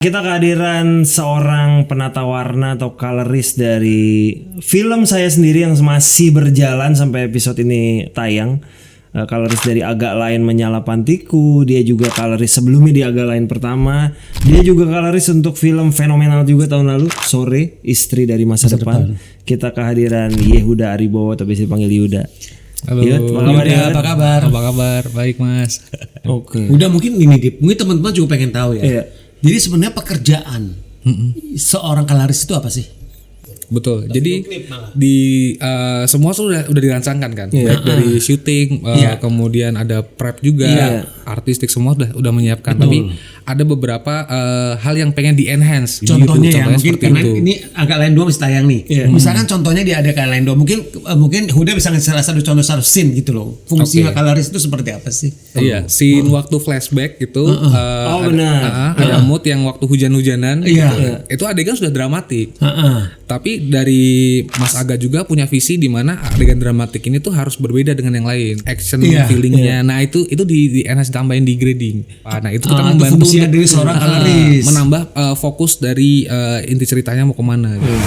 Kita kehadiran seorang penata warna atau colorist dari film saya sendiri yang masih berjalan sampai episode ini tayang. Colorist dari Agak Lain Menyala Pantiku. Dia juga colorist sebelumnya di Agak Lain Pertama. Dia juga colorist untuk film fenomenal juga tahun lalu, Sore, Istri dari Masa Depan. Kita kehadiran Yehuda Aribowo atau biasa dipanggil Yuda. Halo, Apa kabar? Apa kabar? Baik mas. Oke. Udah mungkin ini Dip, mungkin teman-teman juga pengen tahu ya. Iya. Jadi sebenarnya pekerjaan seorang kalaris itu apa sih? Betul. Jadi di semua sudah dirancangkan kan. Baik dari syuting, kemudian ada prep juga, artistik semua udah menyiapkan. Tapi ada beberapa hal yang pengen di enhance. Contohnya gitu. ya mungkin karena ini Agak Lain 2 masih tayang nih. Misalkan contohnya di Agak Lain 2 mungkin Huda bisa ngasih salah satu contoh scene gitu loh. Fungsi kalaris itu seperti apa sih? Iya, scene waktu flashback gitu. Benar. Ada mood yang waktu hujan-hujanan. Iya. Gitu. Itu adegan sudah dramatik. Tapi dari Mas Aga juga punya visi di mana adegan dramatik ini tuh harus berbeda dengan yang lain. Action, feelingnya. Nah itu di enhance tambahin di grading. Nah itu kita membantu fungsinya dari seorang kalaris. menambah fokus dari inti ceritanya mau kemana. Gitu.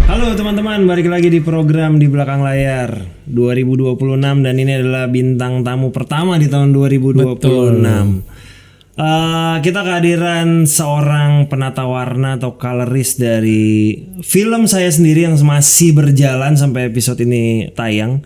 Halo teman-teman, balik lagi di program Di Belakang Layar 2026 dan ini adalah bintang tamu pertama di tahun 2026. Kita kehadiran seorang penata warna atau colorist dari film saya sendiri yang masih berjalan sampai episode ini tayang.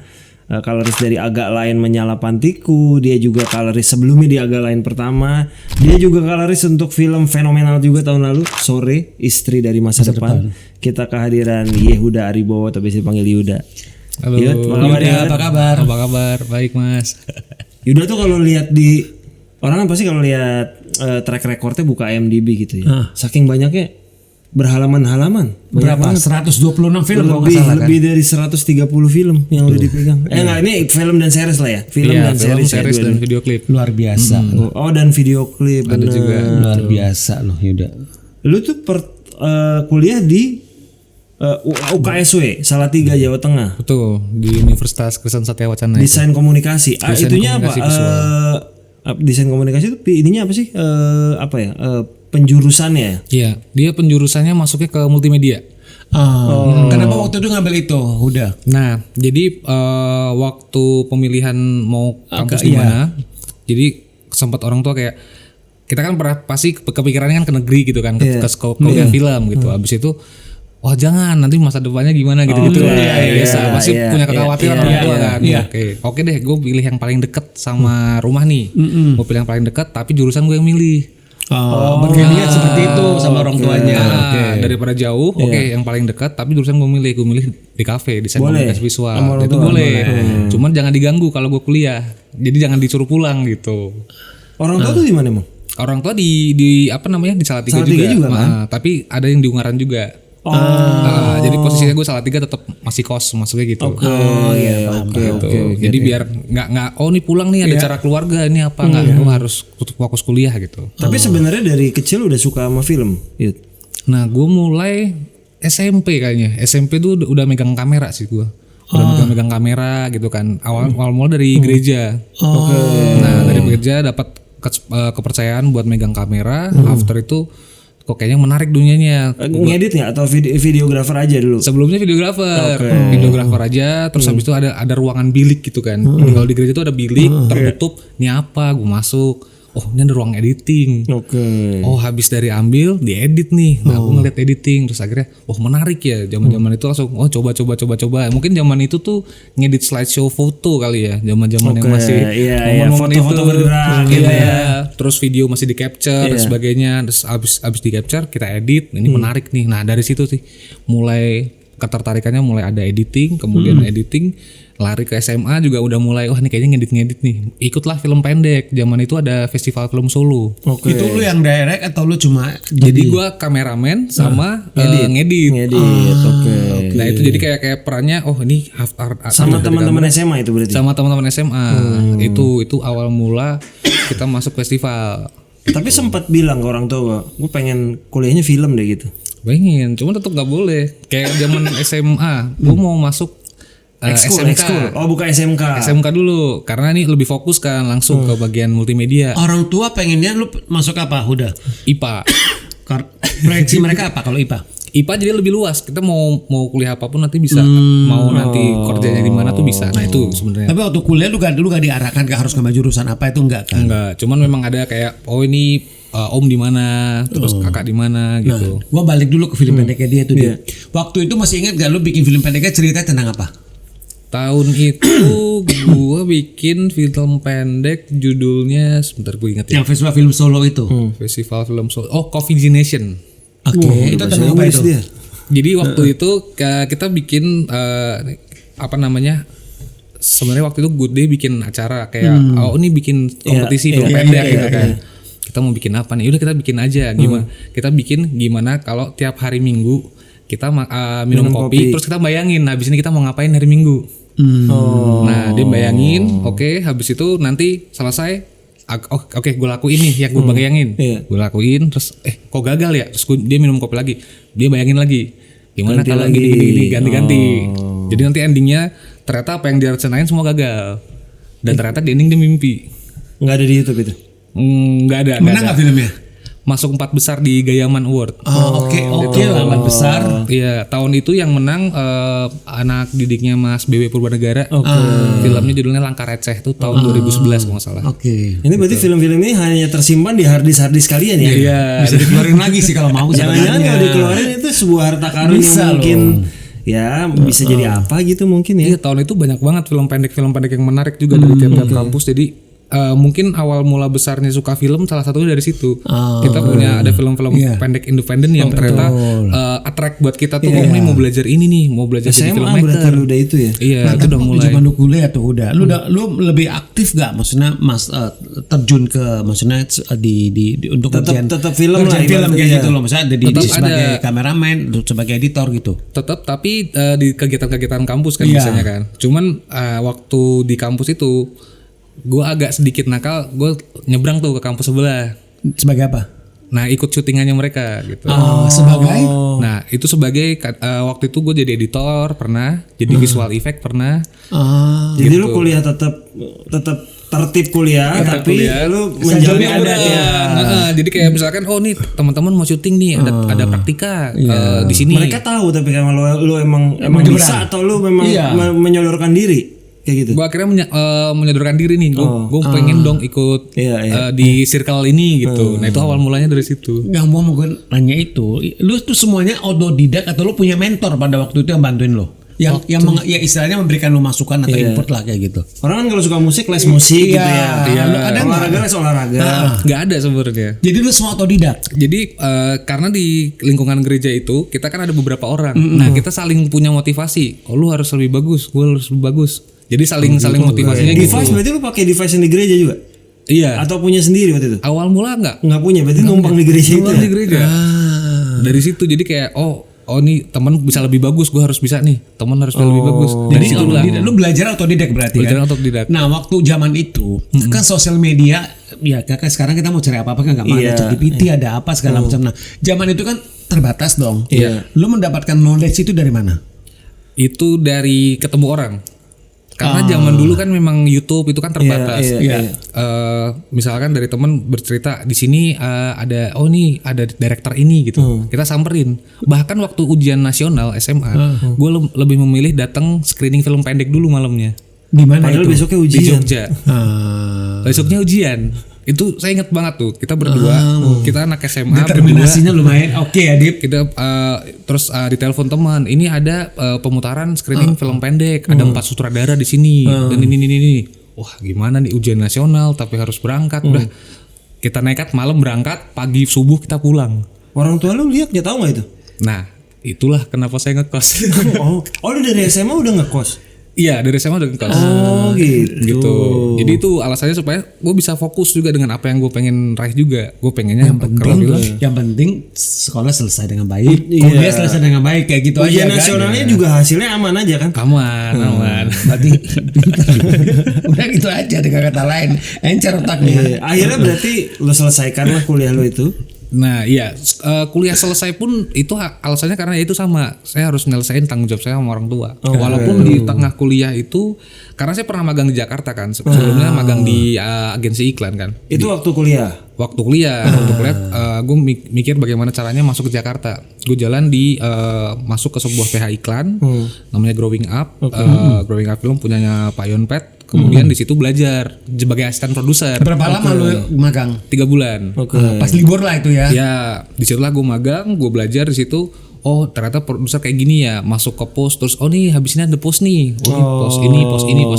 Colorist dari Agak Lain Menyala Pantiku. Dia juga colorist sebelumnya di Agak Lain Pertama. Dia juga colorist untuk film fenomenal juga tahun lalu, Sore, Istri dari Masa Depan. Kita kehadiran Yehuda Aribowo atau biasa dipanggil Yuda. Halo. Yud, Apa kabar? Apa kabar? Baik mas. Yuda tuh kalau lihat di orang kan pasti kalau lihat track recordnya buka IMDb gitu ya. Saking banyaknya berhalaman-halaman. Berapa? 126 film kalau nggak Lebih, salah kan? lebih dari 130 film yang udah dipegang. Enggak, ini film dan series lah ya. Film dan series, dan video klip. Luar biasa. Oh, dan video klip. Ada juga. Luar biasa loh Yuda. Lu tuh kuliah di UKSW Salatiga, Jawa Tengah. Betul, di Universitas Kristen Satya Wacana. Desain komunikasi. Desain Itunya komunikasi apa? Desain komunikasi itu ininya apa sih? Penjurusannya. Iya, dia penjurusannya masuknya ke multimedia. Kenapa waktu itu ngambil itu? Udah. Nah, jadi waktu pemilihan mau kampus di mana, jadi sempat orang tua kayak kita kan pasti kepikirannya kan ke negeri gitu kan, ke kuliah film gitu. Habis itu wah jangan nanti masa depannya gimana gitu-gitu lah. Biasa pasti punya kekhawatiran orang tua kan. Oke deh, gue pilih yang paling deket sama rumah nih. Gue pilih yang paling dekat tapi jurusan gue yang milih. Berniat seperti itu sama orang tuanya. Daripada jauh, yang paling dekat tapi jurusan gue milih di kafe, desain komunikasi visual. Itu boleh. Cuman jangan diganggu kalau gue kuliah. Jadi jangan disuruh pulang gitu. Orang tua tuh di mana emang? Orang tua di apa namanya di Salatiga juga kan? Tapi ada yang di Ungaran juga. Jadi posisinya gue Salatiga tetap masih kos masuknya gitu. Oke. Jadi biar nggak nih pulang nih ada cara keluarga ini apa nggak gue harus fokus kuliah gitu. Tapi sebenarnya dari kecil udah suka sama film. Yud. Nah gue mulai SMP kayaknya. SMP tuh udah megang kamera sih gue. Udah megang kamera gitu kan. Awal mula dari gereja. Nah dari gereja dapat kepercayaan buat megang kamera. After itu kok kayaknya menarik dunianya. Ngedit nggak atau videografer aja dulu? Sebelumnya videografer aja. Terus habis itu ada ruangan bilik gitu kan. Kalau di gereja itu ada bilik tertutup. Ini apa? Gue masuk. Oh ini ada ruang editing. Oh habis dari ambil diedit nih. Nah gue ngeliat editing terus akhirnya menarik ya. Zaman itu langsung coba. Mungkin zaman itu tuh ngedit slideshow foto kali ya. Zaman yang masih foto-foto bergerak gitu ya. Terus video masih di capture dan sebagainya. Terus abis di capture kita edit. Ini menarik nih. Nah dari situ sih mulai ketertarikannya mulai ada editing. Kemudian editing lari ke SMA juga udah mulai wah nih kayaknya ngedit nih. Ikutlah film pendek. Zaman itu ada festival film Solo. Itu lu yang direct atau lu cuma jadi gua kameramen sama ngedit. Nah itu jadi kayak perannya ini sama teman-teman SMA itu berarti. Sama teman-teman SMA. Itu awal mula kita masuk festival. Tapi sempat bilang ke orang tua gue pengen kuliahnya film deh gitu. Pengen, cuman tetap nggak boleh. Kayak zaman SMA, gue mau masuk SMK. Oh, bukan SMK. SMK dulu, karena ini lebih fokus kan langsung ke bagian multimedia. Orang tua pengennya lu masuk apa? Udah. IPA. Proyeksi mereka apa kalau IPA? IPA jadi lebih luas. Kita mau kuliah apapun nanti bisa. Mau nanti kerjanya di mana tuh bisa. Nah itu sebenarnya. Tapi waktu kuliah lu gak diarahkan ke harus ngambil jurusan apa itu enggak kan? Enggak, cuman memang ada kayak ini om di mana, terus kakak di mana gitu. Nah, gua balik dulu ke film pendeknya dia tuh dia. Waktu itu masih ingat gak lu bikin film pendeknya ceritanya tentang apa? Tahun itu gua bikin film pendek judulnya sebentar gue ingat ya. Yang festival film Solo itu. Festival film Solo. Oh, Coffee Nation. Oke, itu tentang apa itu? Jadi waktu itu kita bikin apa namanya? Sebenarnya waktu itu Good Day bikin acara kayak ini bikin kompetisi film pendek gitu kan. Kita mau bikin apa nih? Udah kita bikin aja gimana? Kita bikin gimana kalau tiap hari Minggu kita minum kopi terus kita bayangin habis ini kita mau ngapain hari Minggu. Nah, dia bayangin, oke, habis itu nanti selesai oke, gue lakuin nih yang gue bayangin. Gue lakuin terus kok gagal ya? Terus dia minum kopi lagi. Dia bayangin lagi. Gimana kalau gini ganti-ganti. Jadi nanti endingnya ternyata apa yang dia rencanain semua gagal. Dan ternyata di ending dia mimpi. Nggak ada di YouTube itu. Nggak ada. Menang nggak filmnya? Masuk 4 besar di Gayaman Award. Oke, 4 besar. Iya, tahun itu yang menang anak didiknya Mas BW Purbanegara. Filmnya judulnya Langkah Receh, itu tahun 2011 kalau nggak salah. Oke. Ini berarti film-film ini hanya tersimpan di hard disk kalian ya? Iya. Bisa dikeluarin lagi sih kalau mau. Jangan-jangan kalau dikeluarin itu sebuah harta karun yang mungkin ya bisa jadi apa gitu mungkin ya. Iya, tahun itu banyak banget film pendek yang menarik juga dari tiap-tiap kampus. Jadi mungkin awal mula besarnya suka film salah satunya dari situ. Kita punya ada film-film pendek independen yang ternyata attract buat kita tuh. Ini mau belajar ini nih, mau belajar jadi filmmaker. berarti udah itu ya. Iya, Nah, itu udah mulai. Zaman lu kuliah tuh udah. Lu lebih aktif gak? Maksudnya terjun ke maksudnya di untuk Tetap film lah, film kayak iya. gitu loh. Maksudnya ada sebagai kameramen, sebagai editor gitu. Tetap, tapi di kegiatan-kegiatan kampus kan biasanya kan. Cuman waktu di kampus itu gue agak sedikit nakal, gue nyebrang tuh ke kampus sebelah. Sebagai apa? Nah, ikut syutingannya mereka gitu. Sebagai? Nah, itu sebagai waktu itu gue jadi editor pernah, jadi visual effect pernah. Jadi lu kuliah tetap tertib kuliah, tapi lu menjalani adatnya. Jadi kayak misalkan nih teman-teman mau syuting nih, ada praktika di sini. Mereka tahu tapi kan lu emang bisa atau lu memang menyodorkan diri kayak gitu. Gue akhirnya menyodorkan diri nih, gue pengen dong ikut di circle ini gitu. Nah, itu awal mulanya dari situ. Yang mau gue nanya itu, lu tuh semuanya autodidak atau lu punya mentor pada waktu itu yang bantuin lo? Yang istilahnya memberikan lu masukan atau input lah kayak gitu. Orang kan kalau suka musik les musik gitu ya. Lu ada olahraga les olahraga. Nggak ada sebenarnya. Jadi lu semua autodidak. Jadi karena di lingkungan gereja itu kita kan ada beberapa orang. Nah, kita saling punya motivasi. Lu harus lebih bagus, gue harus lebih bagus. Jadi saling motivasinya gitu. Device berarti lu pakai device yang di gereja juga? Iya. Atau punya sendiri waktu itu? Awal mula nggak punya, berarti numpang di gereja itu. Di gereja. Dari situ jadi kayak nih teman bisa lebih bagus, gue harus bisa nih. Teman harus lebih bagus. Jadi lu belajar autodidak berarti belajar kan? autodidak. Nah, waktu zaman itu kan sosial media ya kakak sekarang kita mau cari apa-apa kan enggak ada ChatGPT, ada apa segala macam. Nah, zaman itu kan terbatas dong. Lu mendapatkan knowledge itu dari mana? Itu dari ketemu orang. Karena zaman dulu kan memang YouTube itu kan terbatas. Misalkan dari teman bercerita di sini ada ada director ini gitu. Kita samperin. Bahkan waktu ujian nasional SMA, gue lebih memilih datang screening film pendek dulu malamnya. Di mana itu? Padahal besoknya ujian. Di Jogja. Besoknya ujian. Itu saya ingat banget tuh. Kita berdua, kita anak SMA. Determinasinya lumayan oke ya, Dip. Kita terus ditelepon teman. Ini ada pemutaran screening film pendek. Ada 4 sutradara di sini dan ini. Wah, gimana nih ujian nasional tapi harus berangkat. Udah kita nekat malam berangkat, pagi subuh kita pulang. Orang tua lu lihat dia tahu nggak itu? Nah, itulah kenapa saya ngekos. Lu dari SMA udah ngekos? Iya, dari SMA udah ngekos. Gitu. Jadi itu alasannya supaya gue bisa fokus juga dengan apa yang gue pengen raih juga. Gue pengennya yang penting sekolah selesai dengan baik, kuliah selesai dengan baik kayak gitu aja. Ujian nasionalnya juga hasilnya aman aja kan? Aman. Berarti udah gitu aja dengan kata lain, encer otaknya. Akhirnya berarti lo selesaikan lah kuliah lo itu. Nah iya, kuliah selesai pun itu alasannya karena itu sama, saya harus nyelesain tanggung jawab saya sama orang tua. Walaupun di tengah kuliah itu, karena saya pernah magang di Jakarta kan, sebelumnya magang di agensi iklan kan. Itu waktu kuliah? Waktu kuliah, gue mikir bagaimana caranya masuk ke Jakarta. Gue jalan masuk ke sebuah PH iklan, namanya Growing Up. Growing Up film punyanya Pak Yonpet. Kemudian di situ belajar sebagai asisten produser. Berapa lama lu magang? 3 bulan. Pas libur lah itu ya. Ya, disitulah gue magang, gue belajar di situ. Oh ternyata produser kayak gini ya, masuk ke pos terus nih habis ini ada pos nih, pos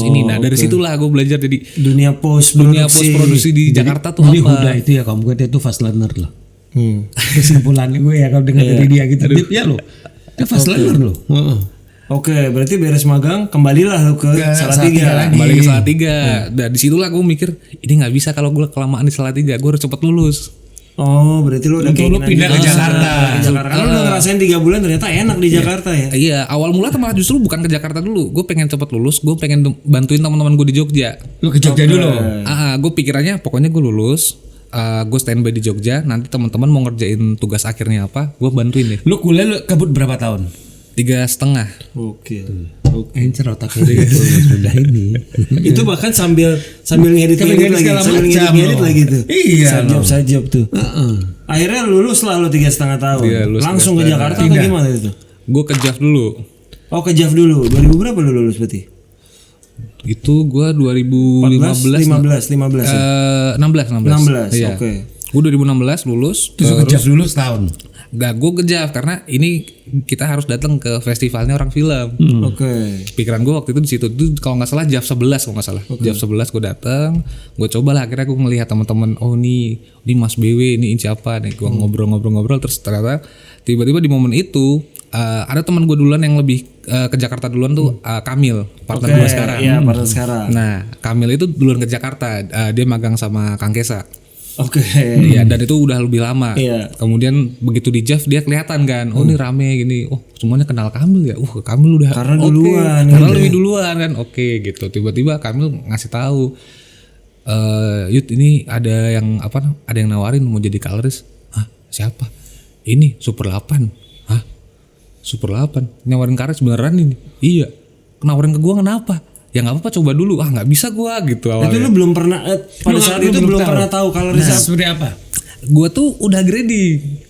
ini. Nah dari situlah gue belajar jadi dunia pos produksi di Jakarta tuh jadi apa? Udah itu ya kamu kan itu fast learner loh. Kesimpulannya gue ya kalau dengan dari dia gitu, ya lo, dia fast learner loh. Oke, berarti beres magang kembalilah lu ke Salatiga. Kembali ke Salatiga. Dan disitulah gue mikir ini nggak bisa kalau gue kelamaan di Salatiga, gue harus cepat lulus. Oh, berarti lu udah lu pindah ke Jakarta. Karena lu udah ngerasain 3 bulan ternyata enak di Jakarta ya. Iya, awal mula malah justru bukan ke Jakarta dulu. Gue pengen cepet lulus, gue pengen bantuin teman-teman gue di Jogja. Lu ke Jogja dulu. Gue pikirannya pokoknya gue lulus, gue standby di Jogja. Nanti teman-teman mau ngerjain tugas akhirnya apa, gue bantuin deh. Lu kuliah lu kabut berapa tahun? 3,5. Oke. Encer otaknya gitu sudah ini. Itu bahkan sambil ngedit lagi tuh. Iya. Sajop tuh. Akhirnya lulus lah lu 3,5 tahun. Iya, langsung ke Jakarta atau gimana itu? Gue ke JAF dulu. Oh ke JAF dulu. 2000 berapa lu lulus berarti? Itu gue 2015 16. 16. Iya. Oke. Gue 2016 lulus. Terus ke JAF dulu setahun. Gak, gue ke JAF karena ini kita harus datang ke festivalnya orang film. Oke. Pikiran gue waktu itu di situ tuh kalau nggak salah JAF 11 kalau nggak salah. JAF 11 gue datang, gue coba lah akhirnya gue melihat teman-teman, oh ini Mas BW, ini siapa nih, gue ngobrol terus ternyata tiba-tiba di momen itu ada teman gue duluan yang lebih ke Jakarta duluan tuh Kamil, partner gue sekarang. Iya, partner sekarang. Nah, Kamil itu duluan ke Jakarta, dia magang sama Kang Kesa. Oke. Iya, dan itu udah lebih lama. Iya. Kemudian begitu di JAF dia kelihatan kan, oh ini rame gini, oh semuanya kenal Kamil ya, Kamil udah karena duluan, karena lebih duluan kan, oke gitu. Tiba-tiba Kamil ngasih tahu, Yud ini ada yang nawarin mau jadi colorist. Hah, siapa? Ini Super 8. Hah, Super 8 nyawarin colorist beneran ini? Iya. Nawarin ke gua kenapa? Ya nggak apa-apa coba dulu, nggak bisa gua gitu awalnya. Itu lu belum pernah pada saat itu belum pernah tahu colorist seperti apa? Gua tuh udah grading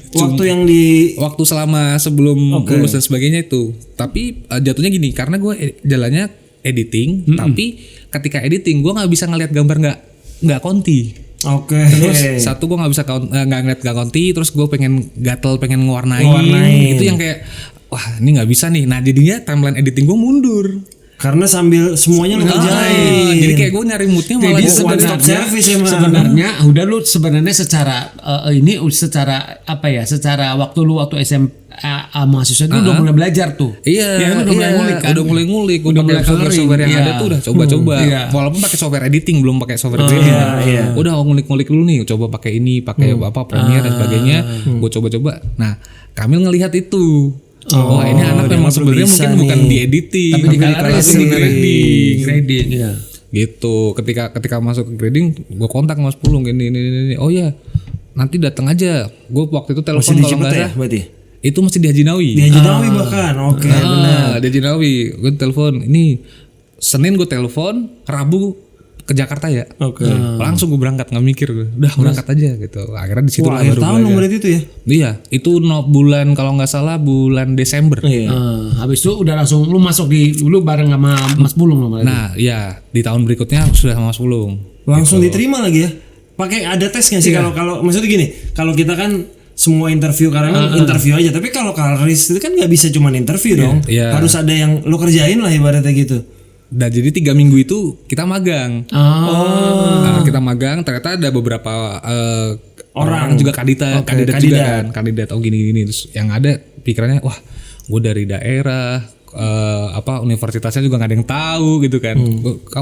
waktu selama sebelum lulus dan sebagainya itu. Tapi jatuhnya gini, karena gue jalannya editing, tapi ketika editing gue nggak bisa ngelihat gambar nggak konti. Oke. Terus satu gue nggak bisa ngeliat nggak konti, terus gue pengen gatel, pengen ngewarnain. Itu yang kayak wah ini nggak bisa nih. Nah jadinya timeline editing gue mundur. Karena sambil semuanya lu kerjain. Jadi kayak gue nyari moodnya malah one stop service emang. Sebenarnya udah lu sebenarnya secara secara waktu SMA mahasiswa itu udah mulai belajar tuh. Iya, udah mulai ngulik kan. Udah mulai ngulik, udah mulai software yang ada tuh udah coba-coba. Walaupun pakai software editing belum pakai software grading. Udah ngulik-ngulik dulu nih, coba pakai ini, pakai Premiere dan sebagainya. Gue coba-coba. Nah, Kamil ngelihat itu. Oh ini anak memang sebenarnya mungkin bukan di editing, tapi di grading. Iya. Gitu. Ketika masuk ke grading, gue kontak Mas Pulung gini. Oh ya, nanti datang aja. Gue waktu itu telepon kalau nggak salah. Berarti itu masih di Haji Nawawi. Di Haji Nawawi bahkan. Oke, benar. Di Haji Nawawi. Gue telepon. Ini Senin gue telepon, Rabu ke Jakarta ya. Oke. Langsung gue berangkat, nggak mikir gue. Udah berangkat aja gitu. Akhirnya di situ lah baru tahun belajar. Berarti itu ya. Iya, itu bulan kalau nggak salah bulan Desember. Iya. Habis itu udah langsung lu masuk lu bareng sama Mas Pulung loh. Nah, iya, di tahun berikutnya sudah sama Mas Pulung. Langsung diterima lagi ya. Pakai ada tes nggak sih kalau maksudnya gini, kalau kita kan semua interview karena kan interview aja, tapi kalau colorist itu kan nggak bisa cuma interview dong. Iya. Harus ada yang lu kerjain lah ibaratnya gitu. Dan jadi 3 minggu itu kita magang. Kita magang, ternyata ada beberapa orang juga kandidat juga kan, kandidat gini terus yang ada pikirannya wah gue dari daerah universitasnya juga nggak ada yang tahu gitu kan.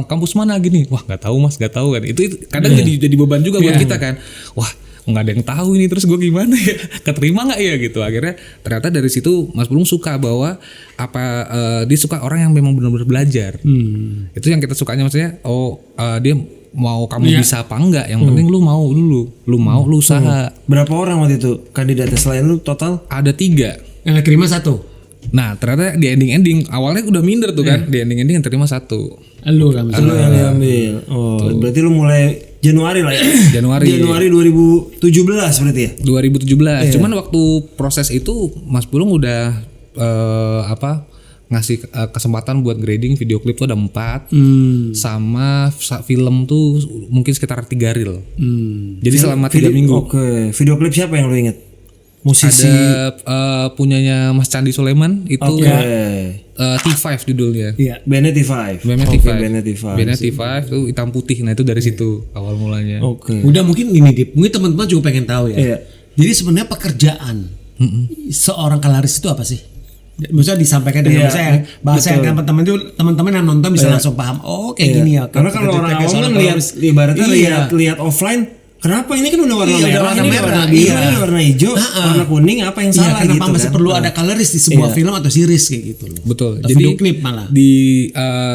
Kampus mana gini, wah nggak tahu mas, nggak tahu kan. Itu kadang jadi beban juga buat kita kan. Wah nggak ada yang tahu ini, terus gue gimana ya, keterima nggak ya gitu. Akhirnya ternyata dari situ Mas Pulung suka bahwa dia suka orang yang memang benar-benar belajar. Itu yang kita sukanya, maksudnya dia mau kamu bisa apa enggak, yang penting lu mau dulu, lu usaha. Berapa orang waktu itu kandidatnya selain lu total? Ada 3 Yang terima 1. Nah ternyata di ending awalnya udah minder tuh kan, di ending yang terima 1. Lu kan Lu yang diambil. Berarti lu mulai Januari lah ya. Januari 2017 berarti ya? 2017. Cuman waktu proses itu Mas Pulung udah ngasih kesempatan buat grading video klip tuh ada 4, sama film tuh mungkin sekitar 3 reel. Jadi selama 3 minggu. Oke. Video klip siapa yang lu inget? Musisi. Ada punyanya Mas Candi Sulaiman itu T5 judulnya. Iya, Bennett T5. Bennett T5 itu hitam putih. Nah itu dari situ awal mulanya. Oke. Udah mungkin ini Dip, mungkin teman-teman juga pengen tahu ya. Iya. Jadi sebenarnya pekerjaan seorang kalaris itu apa sih? Maksudnya disampaikan dengan bahasa yang teman-teman yang nonton bisa langsung paham. Oh kayak gini ya. Karena kalau orang awam kan lihat ibaratnya lihat offline, kenapa ini kan udah warna merah, ini warna biru, ini warna hijau, warna kuning, apa yang salah kenapa gitu masih kan? perlu ada coloris di sebuah film atau series kayak gitu loh. Betul. Atau Jadi video klip malah. di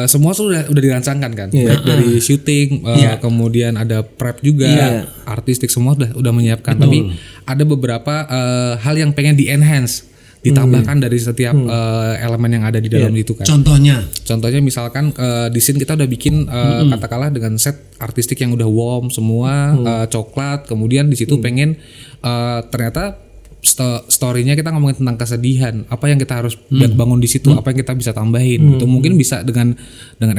semua tuh udah dirancangkan kan. Baik dari syuting, kemudian ada prep juga, artistik semua udah menyiapkan. Tapi ada beberapa hal yang pengen di enhance, ditambahkan dari setiap elemen yang ada di dalam itu kan. Contohnya misalkan di scene kita udah bikin katakanlah dengan set artistik yang udah warm semua, coklat, kemudian di situ pengen ternyata story-nya kita ngomongin tentang kesedihan, apa yang kita harus bangun di situ, apa yang kita bisa tambahin. Itu mungkin bisa dengan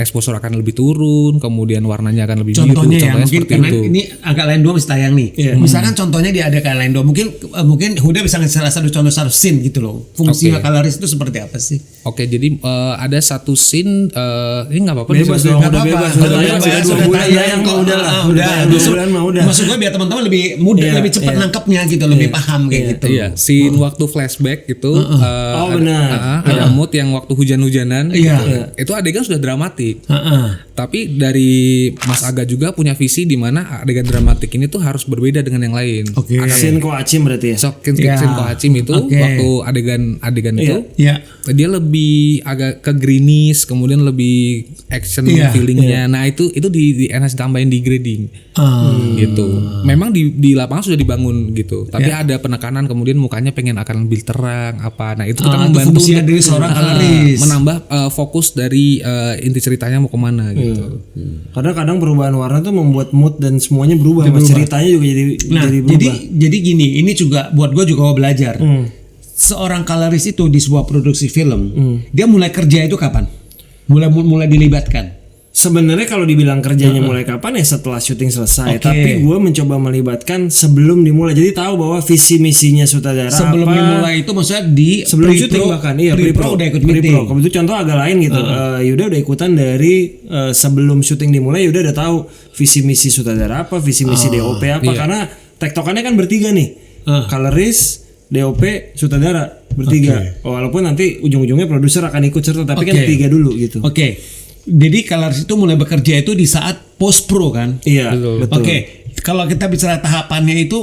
exposure akan lebih turun, kemudian warnanya akan lebih biru. Contohnya mungkin seperti karena itu. ini agak lain dua mesti tayang nih. Misalkan contohnya dia ada kayak lain dua, mungkin Huda bisa ngasih salah satu contoh scene gitu loh. Fungsi kalaris itu seperti apa sih? Oke, jadi ada satu scene, ini nggak apa-apa. Bebas dong, udah bebas. Sudah tayang mah udah lah. Udah. Maksud gue biar teman-teman lebih mudah, lebih cepat nangkepnya gitu, lebih paham kayak gitu. Iya, scene waktu flashback gitu. Benar. Ada mood yang waktu hujan-hujanan. Itu adegan sudah dramatik. Tapi dari Mas Aga juga punya visi di mana adegan dramatik ini tuh harus berbeda dengan yang lain. Scene Koachim berarti ya. Scene Koachim itu waktu adegan itu dia lebih agak ke greenish, kemudian lebih action feelingnya. Nah itu di enhance tambahin di grading. Gitu. Memang di lapangan sudah dibangun gitu. Tapi ada penekanan, kemudian mukanya pengen akan lebih terang apa. Nah itu kita membantu untuk dari seorang kalaris, menambah fokus dari inti ceritanya mau kemana gitu. Karena kadang perubahan warna tuh membuat mood dan semuanya berubah. Ceritanya juga jadi berubah. Jadi gini, ini juga buat gue juga belajar. Seorang kalaris itu di sebuah produksi film, dia mulai kerja itu kapan? Mulai dilibatkan. Sebenarnya kalau dibilang kerjanya mulai kapan ya setelah syuting selesai. Tapi gue mencoba melibatkan sebelum dimulai. Jadi tahu bahwa visi misinya sutradara sebelum apa. dimulai itu maksudnya di sebelum syuting bahkan pre-pro udah ikut meeting. Kalau itu contoh agak lain gitu. Yuda udah ikutan dari sebelum syuting dimulai. Yuda udah tahu visi misi sutradara apa, visi misi DOP apa. Karena tektokannya kan bertiga nih. Coloris, DOP, sutradara bertiga. Walaupun nanti ujung-ujungnya produser akan ikut serta, tapi kan tiga dulu gitu. Jadi kalaris itu mulai bekerja itu di saat post pro kan? Iya, betul. Kalau kita bicara tahapannya itu,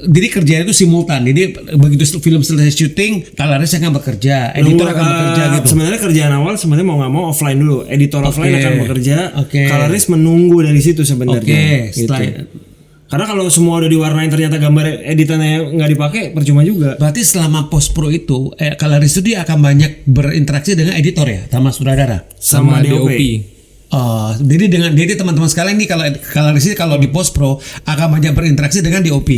jadi kerjanya itu simultan. Jadi begitu film selesai syuting, kalaris akan bekerja, editor akan bekerja gitu. Sebenarnya kerjaan awal sebenarnya mau nggak mau offline dulu. Editor offline akan bekerja. Kalaris menunggu dari situ sebenarnya. Karena kalau semua udah diwarnain ternyata gambar editannya nggak dipakai, percuma juga. Berarti selama post pro itu, kalaris itu dia akan banyak berinteraksi dengan editor ya, sama sutradara, sama DOP. Jadi teman-teman sekalian nih, kalau kalaris kalau di post pro akan banyak berinteraksi dengan DOP.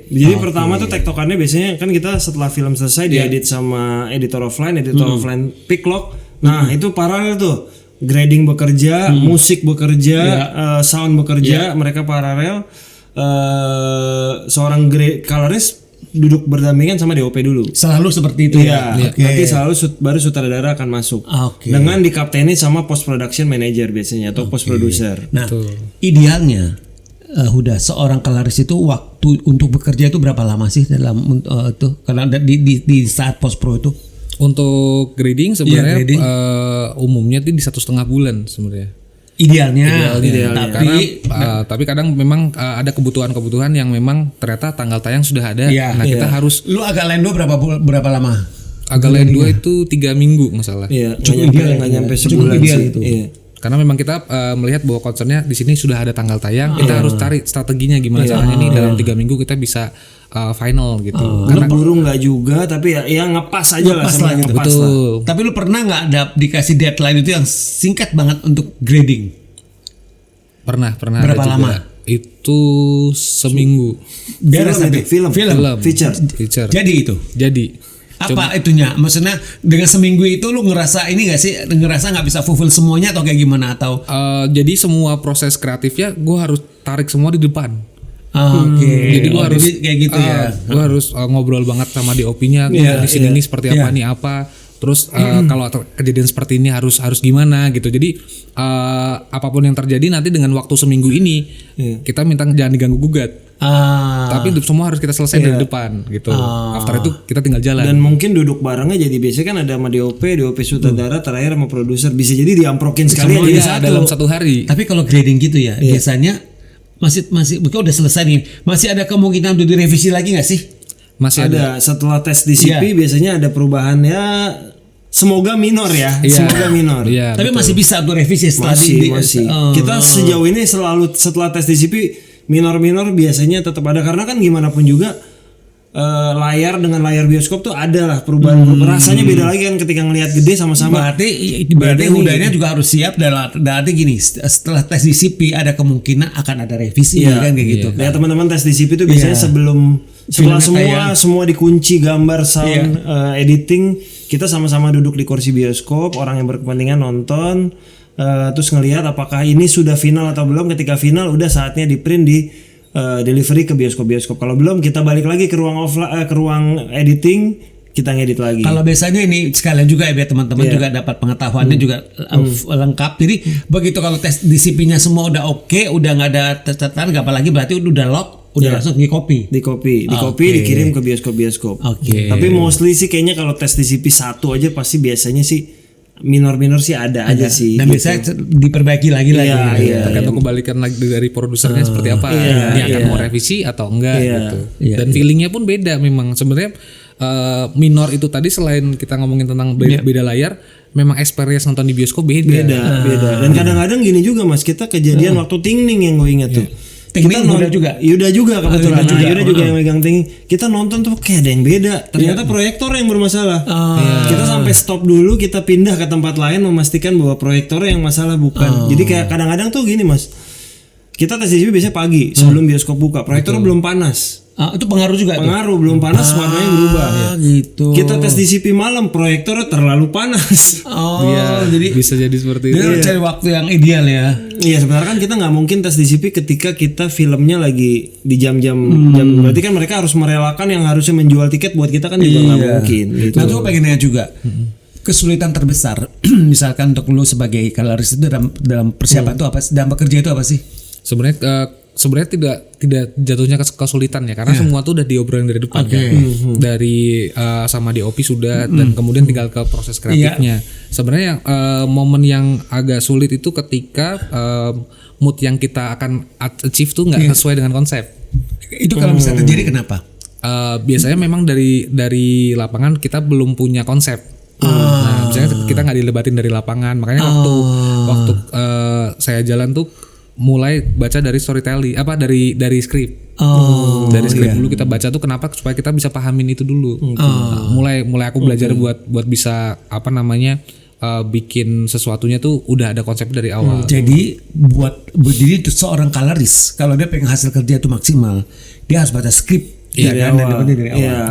Jadi pertama tuh tektokannya biasanya kan kita setelah film selesai diedit sama editor offline pick lock. Nah itu paralel tuh. Grading bekerja, musik bekerja, sound bekerja, mereka paralel. Seorang kalaris duduk berdampingan sama DOP dulu. Selalu seperti itu ya. Nanti selalu baru sutradara akan masuk. Dengan dikapteni sama post production manager biasanya atau post producer. Nah, idealnya Huda, seorang kalaris itu waktu untuk bekerja itu berapa lama sih dalam itu? Karena di saat post pro itu. Untuk grading sebenarnya umumnya itu di 1,5 bulan sebenarnya. Idealnya. Tapi kadang memang ada kebutuhan yang memang ternyata tanggal tayang sudah ada. Nah kita harus. Lu agak lain berapa lama? Agak lain 2 itu 3 minggu nggak salah. Iya. Nggak nyampe sebulan sih itu. Karena memang kita melihat bahwa concernnya di sini sudah ada tanggal tayang, kita harus cari strateginya gimana caranya nih dalam 3 minggu kita bisa final gitu. Karena buru nggak juga, tapi ya ngepas aja lah sama gitu. ngepas Betul. lah. Tapi lu pernah nggak ada dikasih deadline itu yang singkat banget untuk grading? Pernah Berapa ada juga. lama? Itu seminggu. Beres Film nanti. itu, film. Feature. Jadi itu. Jadi Apa itunya? Maksudnya dengan seminggu itu lu ngerasa ini gak sih? Ngerasa nggak bisa fulfill semuanya atau kayak gimana? Atau jadi semua proses kreatifnya gue harus tarik semua di depan. Oke. Jadi gue harus kayak gitu ya. Gue harus ngobrol banget sama DOP-nya. Di sini nih seperti apa nih apa. Terus kalau kejadian seperti ini harus gimana gitu. Jadi apapun yang terjadi nanti dengan waktu seminggu ini kita minta jangan diganggu gugat. Tapi semua harus kita selesai dari depan gitu. After itu kita tinggal jalan. Dan mungkin duduk barengnya jadi biasanya kan ada sama DOP sutradara, terakhir sama produser, bisa jadi diamprokin sekali jadi satu dalam 1 hari. Tapi kalau grading gitu ya, biasanya masih udah selesai nih. Masih ada kemungkinan untuk direvisi lagi nggak sih? Masih ada setelah tes DCP biasanya ada perubahan ya, semoga minor ya, semoga minor. Iya, Tapi masih bisa untuk revisi setelah masih. Kita sejauh ini selalu setelah tes DCP minor biasanya tetap ada, karena kan gimana pun juga layar dengan layar bioskop tuh ada lah perubahan. Rasanya beda lagi kan ketika ngelihat gede sama-sama. Berarti udahnya juga harus siap. Berarti gini, setelah tes DCP ada kemungkinan akan ada revisi kan kayak gitu. Ya teman-teman tes DCP itu biasanya setelah semua dikunci gambar, sound, editing, kita sama-sama duduk di kursi bioskop, orang yang berkepentingan nonton. Terus ngelihat apakah ini sudah final atau belum. Ketika final udah saatnya di print, di delivery ke bioskop. Kalau belum kita balik lagi ke ruang ke ruang editing, kita ngedit lagi. Kalau biasanya ini sekalian juga ya biar teman-teman juga dapat pengetahuannya juga lengkap. Jadi begitu kalau tes DCP-nya semua udah oke, udah nggak ada catatan, apalagi berarti udah lock, udah langsung di copy, dikirim ke bioskop. Tapi mostly sih kayaknya kalau tes DCP 1 aja pasti biasanya sih minor sih ada aja sih. Dan gitu. biasanya diperbaiki lagi. Tergantung kebalikan lagi dari produsernya seperti apa. Dia akan mau revisi atau enggak gitu. Dan feelingnya pun beda memang. Sebenarnya minor itu tadi selain kita ngomongin tentang beda layar, memang experience nonton di bioskop beda. Dan kadang-kadang gini juga Mas, kita kejadian waktu Tingning yang gue ingat tuh. Kita Yuda juga kebetulan. Yuda juga yang megang Tingning. Kita nonton tuh kayak ada yang beda. Ternyata proyektor yang bermasalah. Kita sampai stop dulu, kita pindah ke tempat lain memastikan bahwa proyektor yang masalah bukan. Jadi kayak kadang-kadang tuh gini Mas. Kita tes DCP biasanya pagi sebelum bioskop buka. Proyektor belum panas. Itu pengaruh juga. Belum panas, warnanya berubah. Gitu. Kita tes DCP malam, proyektornya terlalu panas. Jadi bisa jadi seperti itu. Dia cari waktu yang ideal ya. Iya, sebenarnya kan kita nggak mungkin tes DCP ketika kita filmnya lagi di jam-jam berarti kan mereka harus merelakan yang harusnya menjual tiket buat kita kan juga nggak mungkin. Gitu. Nah, tuh pengen nanya juga. Kesulitan terbesar misalkan untuk lu sebagai colorist itu dalam persiapan itu apa? Dalam bekerja itu apa sih? Sebenarnya tidak jatuhnya kesulitan ya, karena semua tuh udah diobrolin dari depan kan. Dari sama DOP sudah dan kemudian tinggal ke proses kreatifnya. Sebenarnya momen yang agak sulit itu ketika mood yang kita akan achieve tuh nggak sesuai dengan konsep. Itu kalau misalnya terjadi kenapa? Biasanya memang dari lapangan kita belum punya konsep. Nah, misalnya kita nggak dilebatin dari lapangan, makanya waktu saya jalan tuh mulai baca dari storytelling dari skrip. Dari skrip dulu kita baca tuh kenapa, supaya kita bisa pahamin itu dulu. Mulai aku belajar buat bisa bikin sesuatunya tuh udah ada konsep dari awal. Jadi jadi seorang colorist kalau dia pengen hasil kerja itu maksimal, dia harus baca skrip dari awal.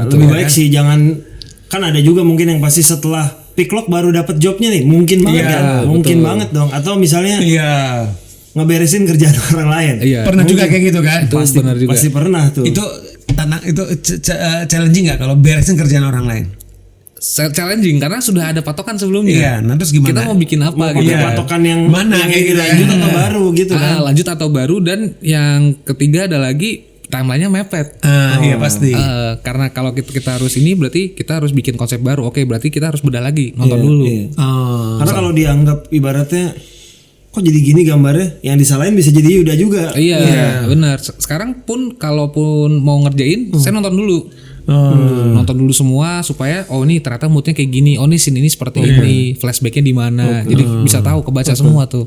Lebih baik sih jangan, kan ada juga mungkin yang pasti setelah picklock baru dapat jobnya nih, mungkin banget kan, mungkin banget dong. Atau misalnya ngeberesin kerjaan orang lain. Pernah juga kayak gitu kan? Pasti pernah tuh. Itu challenging nggak kalau beresin kerjaan orang lain? Challenging karena sudah ada patokan sebelumnya. Iya, nah terus gimana? Kita mau bikin apa? Patokan yang mana yang lanjut atau baru gitu kan? Lanjut atau baru, dan yang ketiga ada lagi timelinenya mepet. Iya pasti. Karena kalau kita harus ini berarti kita harus bikin konsep baru. Oke, berarti kita harus bedah lagi, nonton dulu. Karena kalau dianggap ibaratnya kok jadi gini gambarnya, yang disalahin bisa jadi Yuda juga. Iya, benar. Sekarang pun kalaupun mau ngerjain, saya nonton dulu. Nonton dulu semua supaya ini ternyata moodnya kayak gini, ini scene ini seperti ini, flashbacknya di mana, jadi bisa tahu kebaca semua tuh.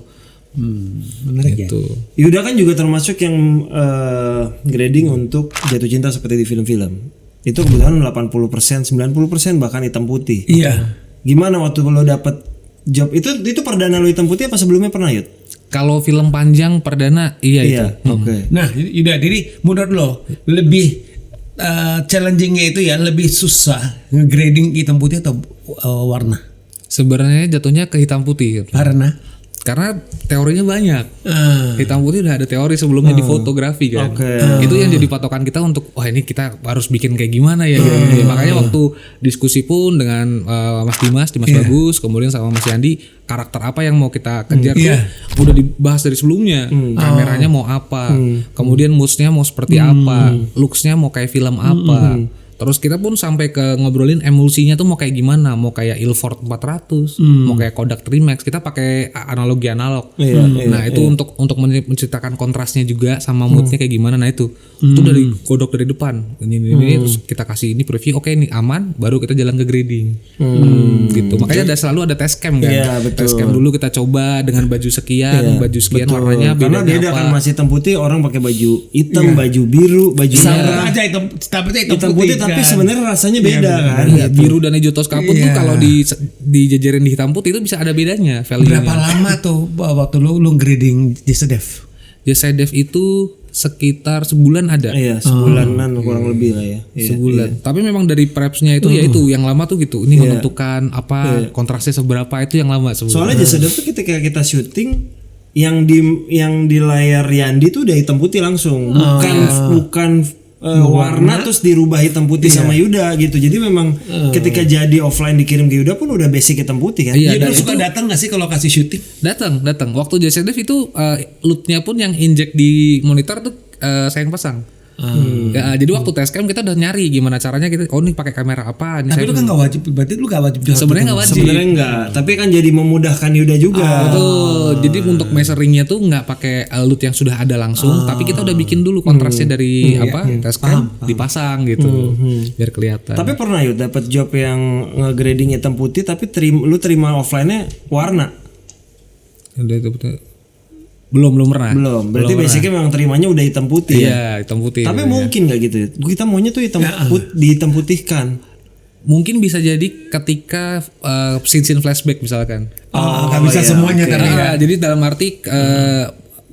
Menarik Gitu. ya. Yuda kan juga termasuk yang grading untuk jatuh cinta seperti di film-film. Itu kebetulan 80%, 90% bahkan hitam putih. Iya. Gimana waktu lo dapet job itu perdana lo hitam putih apa sebelumnya pernah Yud? Kalau film panjang perdana itu. Oke. Nah, Yuda, jadi menurut lo lebih challengingnya itu ya lebih susah ngegrading hitam putih atau warna? Sebenarnya jatuhnya ke hitam putih. Karena teorinya banyak. Hitam putih udah ada teori sebelumnya di fotografi kan. Itu yang jadi patokan kita untuk ini kita harus bikin kayak gimana ya. Ya, makanya waktu diskusi pun dengan Mas Dimas Bagus, kemudian sama Mas Yandi, karakter apa yang mau kita kejar tuh udah dibahas dari sebelumnya. Kameranya mau apa, kemudian moodnya mau seperti apa, looksnya mau kayak film apa. Terus kita pun sampai ke ngobrolin emulsinya tuh mau kayak gimana, mau kayak Ilford 400, mau kayak Kodak Trimax, kita pakai analogi analog. Nah itu untuk menciptakan kontrasnya juga sama moodnya kayak gimana. Nah itu dari godok dari depan. Ini terus kita kasih ini preview, oke ini aman, baru kita jalan ke grading. Gitu. Makanya selalu ada test cam kan. Test cam dulu kita coba dengan baju sekian, warnanya beda. Karena beda kan masih hitam putih, orang pakai baju hitam, baju biru, baju sama aja hitam putih tapi sebenarnya rasanya beda kan. Biru dan hijau Tosca pun tuh kalau dijajarin di hitam putih itu bisa ada bedanya value-nya. Berapa lama tuh waktu lu grading Jesedev? Jesedev itu sekitar sebulan ada. Iya, sebulanan kurang lebih lah ya. Sebulan. Tapi memang dari prepsnya itu ya itu yang lama tuh gitu. Ini menentukan apa kontrasnya seberapa itu yang lama sebulan. Soalnya Jesedev tuh ketika kita syuting yang di layar Yandi tuh udah hitam putih langsung. Bukan warna terus dirubah hitam putih sama Yuda gitu. Jadi memang ketika jadi offline dikirim ke Yuda pun udah basic hitam putih kan. Iya, lu suka datang gak sih kalau kasih syuting? Datang. Waktu Jesedev itu lootnya pun yang injek di monitor tuh saya yang pasang. Ya, jadi waktu test cam kita udah nyari gimana caranya kita ini pakai kamera apa. Tapi lu kan gak wajib, berarti lu gak wajib. Sebenarnya gak wajib. Sebenarnya enggak, tapi kan jadi memudahkan Yuda juga. Betul. Jadi untuk measuringnya tuh nggak pakai loot yang sudah ada langsung, tapi kita udah bikin dulu kontrasnya dari test cam dipasang gitu, biar kelihatan. Tapi pernah Yud dapat job yang nge-grading hitam putih tapi lu terima offline-nya warna? Udah itu betul. Belum pernah. Belum. Berarti basicnya memang terimanya udah hitam putih. Iya, hitam putih. Tapi mungkin nggak gitu? Kita maunya tuh dihitam putihkan. Mungkin bisa jadi ketika scene flashback misalkan. Nggak bisa semuanya kan? Jadi dalam arti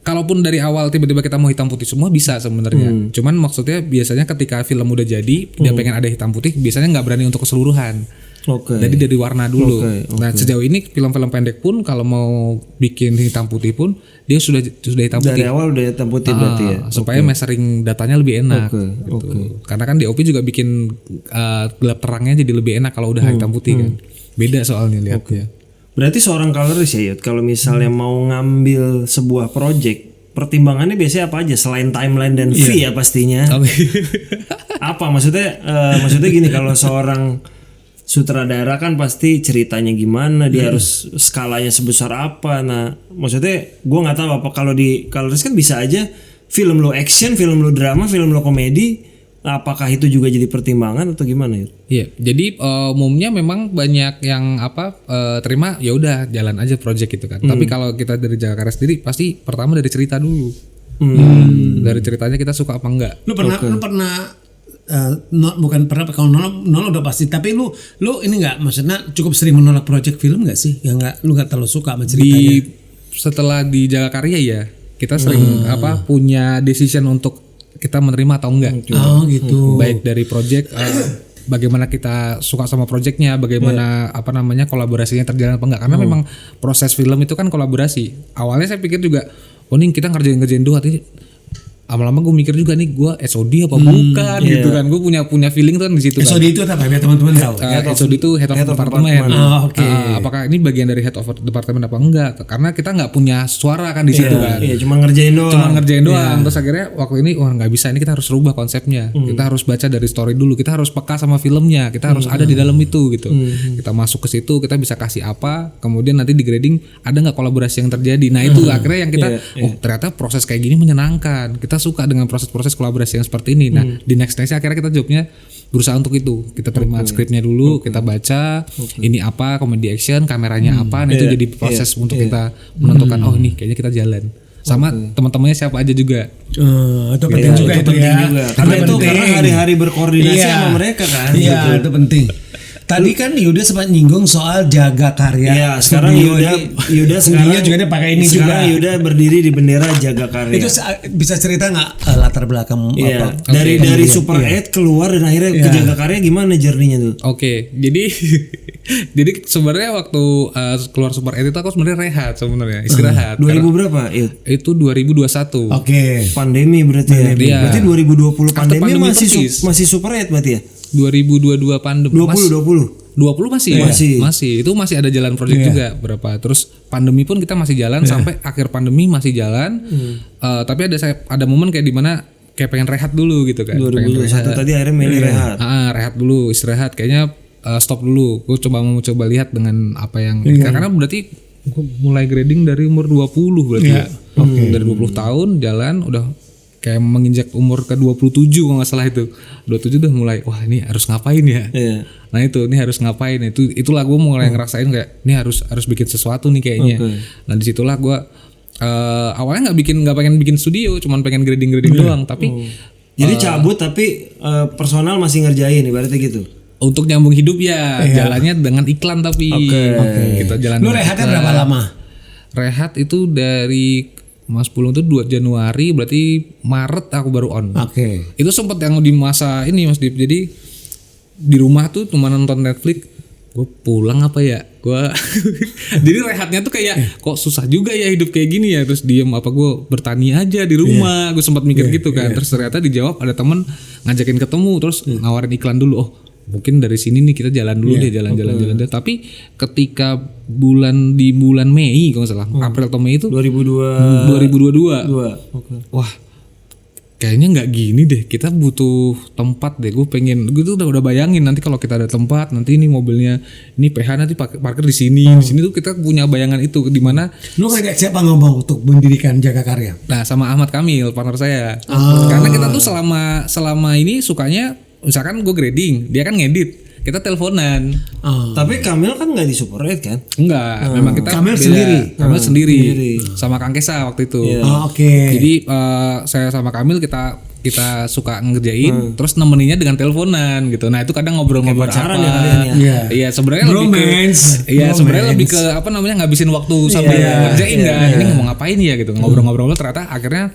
kalaupun dari awal tiba-tiba kita mau hitam putih semua bisa sebenarnya. Cuman maksudnya biasanya ketika film udah jadi dia pengen ada hitam putih, biasanya nggak berani untuk keseluruhan. Jadi dari warna dulu. Nah sejauh ini film-film pendek pun kalau mau bikin hitam putih pun dia sudah hitam putih. Dari awal udah hitam putih berarti ya. Supaya measuring datanya lebih enak. Gitu. Karena kan DOP juga bikin gelap terangnya jadi lebih enak kalau udah hitam putih kan. Beda soalnya lihatnya. Berarti seorang coloris ya Yud, kalau misalnya mau ngambil sebuah project, pertimbangannya biasanya apa aja selain timeline dan fee ya pastinya. Apa maksudnya gini, kalau seorang sutradara kan pasti ceritanya gimana, dia harus skalanya sebesar apa. Nah maksudnya gue nggak tahu apa kalau di coloris kan bisa aja film lo action, film lo drama, film lo komedi. Apakah itu juga jadi pertimbangan atau gimana ya? Iya, jadi umumnya memang banyak yang terima ya udah jalan aja project gitu kan. Tapi kalau kita dari Jagakarya sendiri pasti pertama dari cerita dulu. Dari ceritanya kita suka apa enggak. Lu pernah bukan pernah, kalau nolak udah pasti, tapi lu ini nggak, maksudnya cukup sering menolak project film nggak sih? Yang nggak, lu nggak terlalu suka sama ceritanya? Setelah di Jagakarya ya kita sering punya decision untuk kita menerima atau enggak. Gitu. Baik dari project, bagaimana kita suka sama projectnya, bagaimana kolaborasinya terjalan apa enggak. Karena memang proses film itu kan kolaborasi. Awalnya saya pikir juga, nih kita ngerjain doang. Lama-lama gue mikir juga nih, gue SOD apa bukan gitu kan. Gue punya feeling tuh kan di situ. SOD itu apa ya teman-teman tahu? SOD itu head of department. Apakah ini bagian dari head of department apa enggak? Karena kita nggak punya suara kan di situ kan. Iya, cuma ngerjain doang. Terus akhirnya waktu ini nggak bisa, ini kita harus rubah konsepnya. Kita harus baca dari story dulu. Kita harus peka sama filmnya. Kita harus ada di dalam itu gitu. Kita masuk ke situ, kita bisa kasih apa. Kemudian nanti di grading ada nggak kolaborasi yang terjadi. Nah itu akhirnya yang kita ternyata proses kayak gini menyenangkan. Kita suka dengan proses-proses kolaborasi yang seperti ini. Nah di next akhirnya kita jawabnya berusaha untuk itu. Kita terima skripnya dulu, kita baca ini apa, komedi action, kameranya apa, nah itu jadi proses untuk kita menentukan oh ini kayaknya kita jalan. Sama teman-temannya siapa aja juga. Itu penting juga itu ya. Karena itu karena hari-hari berkoordinasi sama mereka kan. Iya, itu penting. Tadi kan Yuda sempat nyinggung soal jaga karya. Iya, sekarang Yuda sekarang juga dia pakai ini juga. Yuda berdiri di bendera jaga karya. Itu bisa cerita nggak latar belakang Iya. apa? Dari Super 8 keluar dan akhirnya ke jaga karya gimana journey-nya tuh? Oke, jadi jadi sebenarnya waktu keluar Super 8 itu aku sebenarnya rehat sebenarnya, istirahat. 2000 berapa? Itu 2021. Oke. Pandemi berarti ya. Iya. Berarti 2020 pandemi persis. masih Super 8 berarti ya? 2022 pandemi. 20 masih. Itu masih ada jalan project juga berapa. Terus pandemi pun kita masih jalan sampai akhir pandemi masih jalan. Tapi ada momen kayak dimana kayak pengen rehat dulu gitu kan. 2021 tadi akhirnya milih rehat. Rehat dulu, istirahat. Kayaknya stop dulu. Gue mau coba lihat dengan apa yang karena berarti gue mulai grading dari umur 20 berarti ya. Dari 20 tahun jalan udah kayak menginjak umur ke 27 kalau nggak salah itu. 27 udah mulai wah ini harus ngapain ya. Nah itu ini harus ngapain. Itulah gue mulai ngerasain kayak ini harus bikin sesuatu nih kayaknya. Nah disitulah gue awalnya nggak pengen bikin studio, cuman pengen grading doang. Tapi jadi cabut tapi personal masih ngerjain ibaratnya gitu. Untuk nyambung hidup ya jalannya dengan iklan tapi kita jalan. Lu rehatnya berapa lama? Rehat itu dari Mas Pulung itu 2 Januari berarti Maret aku baru on. Itu sempat yang di masa ini Mas Dip. Jadi di rumah tuh cuma nonton Netflix. Gue pulang apa ya? Jadi rehatnya tuh kayak kok susah juga ya hidup kayak gini ya. Terus diem apa gue bertani aja di rumah. Gue sempat mikir gitu kan. Terus ternyata dijawab ada temen ngajakin ketemu terus nawarin iklan dulu. Oh mungkin dari sini nih kita jalan dulu deh jalan-jalan. Tapi ketika di bulan Mei kalau nggak salah April atau Mei itu 2022. Wah kayaknya nggak gini deh, kita butuh tempat deh. Gue tuh udah bayangin nanti kalau kita ada tempat nanti ini mobilnya ini PH nanti parkir di sini. Di sini tuh kita punya bayangan itu di mana. Lu ngajak siapa ngomong untuk mendirikan Jaga Karya? Nah sama Ahmad Kamil partner saya. Karena kita tuh selama ini sukanya misalkan gue grading, dia kan ngedit, kita teleponan. Tapi Kamil kan nggak di Super 8 kan? Enggak, memang kita Kamil Kamil sendiri sama Kang Kesa waktu itu. Jadi saya sama Kamil kita suka ngerjain, terus nemeninnya dengan teleponan gitu. Nah itu kadang ngobrol-ngobrol apa? Iya sebenarnya lebih ke apa namanya ngabisin waktu sambil ngerjain kan. Ini ngomong ngapain ya gitu, ngobrol-ngobrol ternyata akhirnya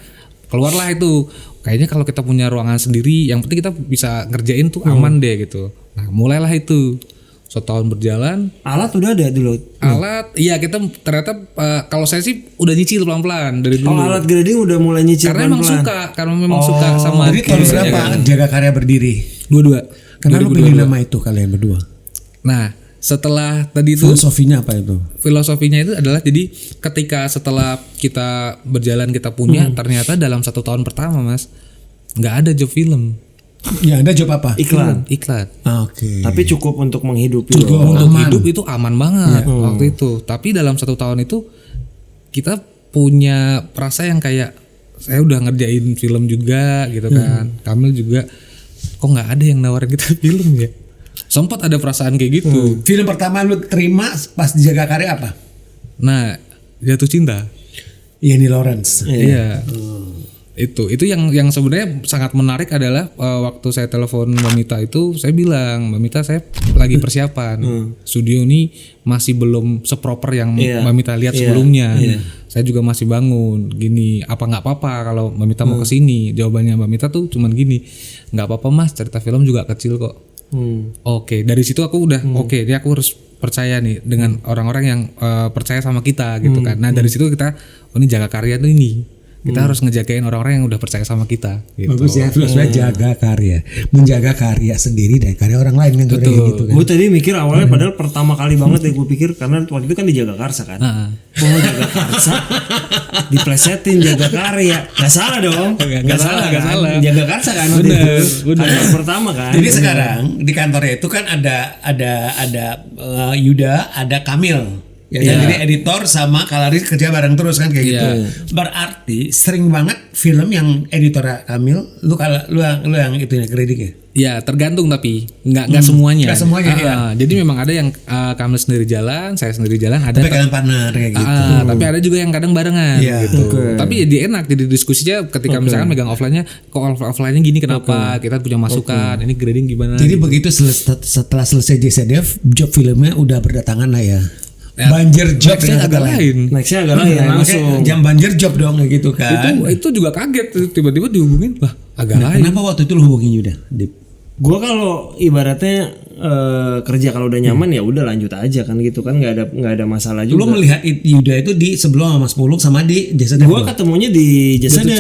keluarlah itu. Kayaknya kalau kita punya ruangan sendiri, yang penting kita bisa ngerjain tuh aman deh gitu. Nah mulailah itu. Setahun berjalan. Alat udah ada dulu. Alat, iya kita ternyata kalau saya sih udah nyicil pelan-pelan dari dulu. Alat grading udah mulai nyicil karena pelan-pelan. Karena memang suka sama. Jadi tahun berapa Jaga Karya berdiri? Dua. Kenapa lu pilih nama itu kalian berdua? Nah setelah tadi itu filosofinya apa itu? Filosofinya itu adalah jadi ketika setelah kita berjalan kita punya ternyata dalam 1 tahun pertama Mas nggak ada job film. Ya ada job apa? Iklan. Tapi cukup untuk menghidupi. Untuk hidup itu aman banget waktu itu. Tapi dalam 1 tahun itu kita punya rasa yang kayak saya udah ngerjain film juga gitu kan. Kamil juga kok nggak ada yang nawarin kita film ya. Sempat ada perasaan kayak gitu. Film pertama lu terima pas di Jaga Karya apa? Nah, Jatuh Cinta. Yeni Lawrence. Iya. Itu yang sebenarnya sangat menarik adalah waktu saya telepon Mbak Mita itu saya bilang Mbak Mita saya lagi persiapan. Studio ini masih belum seproper yang Mbak Mita lihat sebelumnya. Saya juga masih bangun. Gini, apa nggak apa-apa kalau Mbak Mita mau kesini? Jawabannya Mbak Mita tuh cuman gini, nggak apa-apa Mas, cerita film juga kecil kok. Oke, dari situ aku udah ini aku harus percaya nih dengan orang-orang yang percaya sama kita gitu kan. Nah dari situ kita ini Jaga Karya tuh ini kita harus ngejagain orang-orang yang udah percaya sama kita gitu. Bagus ya, filosofinya Jaga Karya, menjaga karya sendiri dan karya orang lain kan gitu kan. Gue tadi mikir awalnya padahal pertama kali banget ya gue pikir karena waktu itu kan di Jaga Karsa kan. Jaga Karsa diplesetin Jaga Karya. Gak salah dong. Gak salah. Jaga Karsa kan waktu itu. Bener. Pertama kan. Jadi sekarang di kantornya itu kan ada Yuda, ada Kamil. Ya, jadi editor sama kalaris kerja bareng terus kan kayak gitu. Berarti sering banget film yang editor Kamil, lu yang itu ya grading ya? Ya tergantung tapi nggak semuanya. Nggak semuanya ya. Jadi memang ada yang Kamil sendiri jalan, saya sendiri jalan. Ada tapi kalian partner kayak gitu. Tapi ada juga yang kadang barengan gitu. Tapi ya dia enak jadi diskusinya ketika misalkan megang offline-nya, kok offline-nya gini kenapa? Kita punya masukan. Ini grading gimana? Jadi begitu setelah selesai JCDF, job filmnya udah berdatangan lah ya. Banjir job nextnya agak lain. Nextnya agak lain langsung. Jam banjir job dong kayak gitu kan. Itu juga kaget tiba-tiba dihubungin, wah agak lain. Kenapa waktu itu lu hubungin Yuda? Gue kalau ibaratnya kerja kalau udah nyaman ya udah lanjut aja kan gitu kan, nggak ada masalah juga. Lu melihat Yuda itu di sebelum sama Mas Pulung sama di Jasa Dev. Gue ketemunya di Jasa Dev,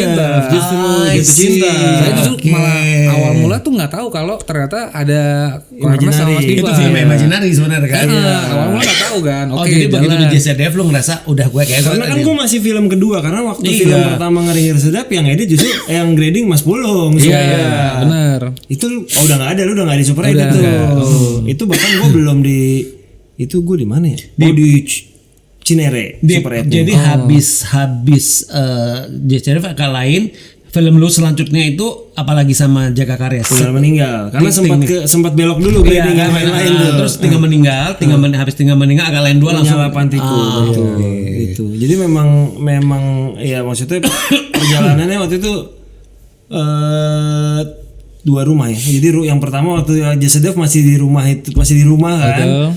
justru Jatuh Cinta. Saya justru malah awal mula tuh nggak tahu kalau ternyata ada Kornas sama Mas Itu Diva. film imaginary sebenarnya kan. Awal mula nggak tahu kan. Oke, jadi begitu di Jasa Dev lu ngerasa udah gue kayak karena kan gue masih film kedua, karena waktu film pertama Ngeri Sedap yang edit justru yang grading Mas Pulung. Iya, benar. Itu udah nggak ada, lu udah nggak di Super Edit tuh. Itu bahkan gue belum di itu gue di mana ya? Di Cinere Super Edit. Jadi habis JCDF agak lain. Film lu selanjutnya itu apalagi sama Jaga Karya. Tinggal meninggal karena sempat belok dulu grading yang lain tuh. Terus tinggal meninggal, habis tinggal meninggal agak lain dua langsung Nyala Pantiku. Gitu. Jadi memang ya maksudnya perjalanannya waktu itu dua rumah ya. Jadi yang pertama waktu Jasa Dev masih di rumah kan.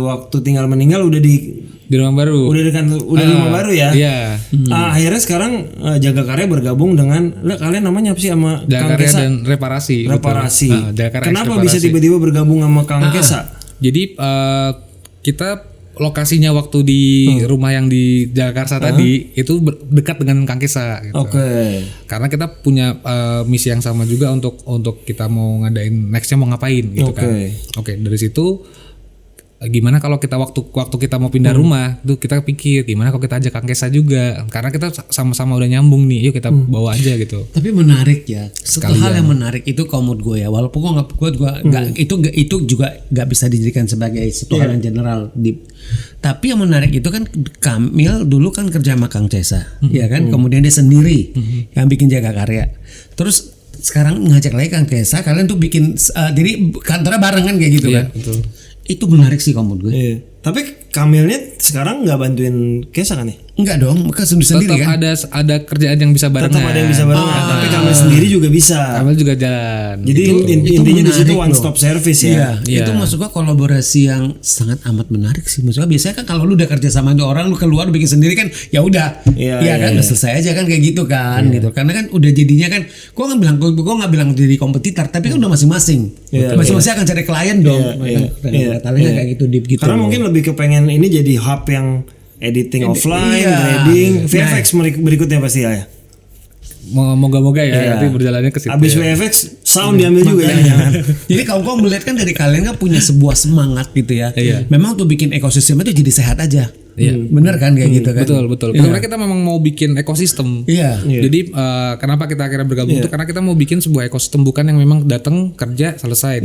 Waktu tinggal meninggal udah di rumah baru. Udah di rumah baru ya. Iya. Akhirnya sekarang Jaga Karya bergabung dengan kalian namanya apa sih sama Jaga Kang Karya Kesa? dan Reparasi. Reparasi. Kenapa Reparasi. bisa tiba-tiba bergabung sama Kang Kesa? Jadi kita lokasinya waktu di rumah yang di Jakarta tadi itu dekat dengan Kang Kesa gitu. Oke. Karena kita punya misi yang sama juga untuk kita mau ngadain nextnya mau ngapain gitu kan. Oke, dari situ gimana kalau kita waktu kita mau pindah rumah tuh kita pikir gimana kalau kita ajak Kang Kesa juga, karena kita sama-sama udah nyambung nih, yuk kita bawa aja gitu. Tapi menarik ya, satu hal yang menarik itu kalau menurut gue ya, walaupun itu juga nggak bisa dijadikan sebagai satu hal yang general. Tapi yang menarik itu kan Kamil dulu kan kerja sama Kang Kesa, ya kan, kemudian dia sendiri yang bikin Jaga Karya, terus sekarang ngajak lagi Kang Kesa, kalian tuh bikin jadi kantornya bareng kan kayak gitu kan. Betul. Itu menarik sih kalau menurut gue. Iya. Tapi Kamilnya sekarang nggak bantuin Kesa kan ya? Enggak dong, mereka sendiri Tetap kan. ada kerjaan yang bisa barengan. Tetap ada yang bisa barengan, tapi Kamil sendiri juga bisa. Kamil juga jalan. Jadi intinya di situ one stop service ya. Iya. Itu maksud gua kolaborasi yang sangat amat menarik sih. Maksudnya biasanya kan kalau lu udah kerja sama ada orang, lu keluar bikin sendiri kan, ya udah. Iya kan, udah selesai aja kan kayak gitu kan, gitu. Karena kan udah jadinya kan, gua nggak bilang jadi kompetitor, tapi kan udah masing-masing. Masing-masing akan cari klien dong. Katanya kayak gitu deep gitu. Karena mungkin lebih kepengen ini jadi hub yang editing offline, grading, VFX berikutnya pasti ya. Moga-moga ya nanti berjalannya ke situ. Abis VFX sound diambil juga jangan. Jadi kaum melihat kan dari kalian kan punya sebuah semangat gitu ya. Memang tuh bikin ekosistem itu jadi sehat aja. Bener kan kayak gitu kan. Betul. Karena kita memang mau bikin ekosistem. Jadi kenapa kita akhirnya bergabung itu karena kita mau bikin sebuah ekosistem, bukan yang memang datang kerja selesai,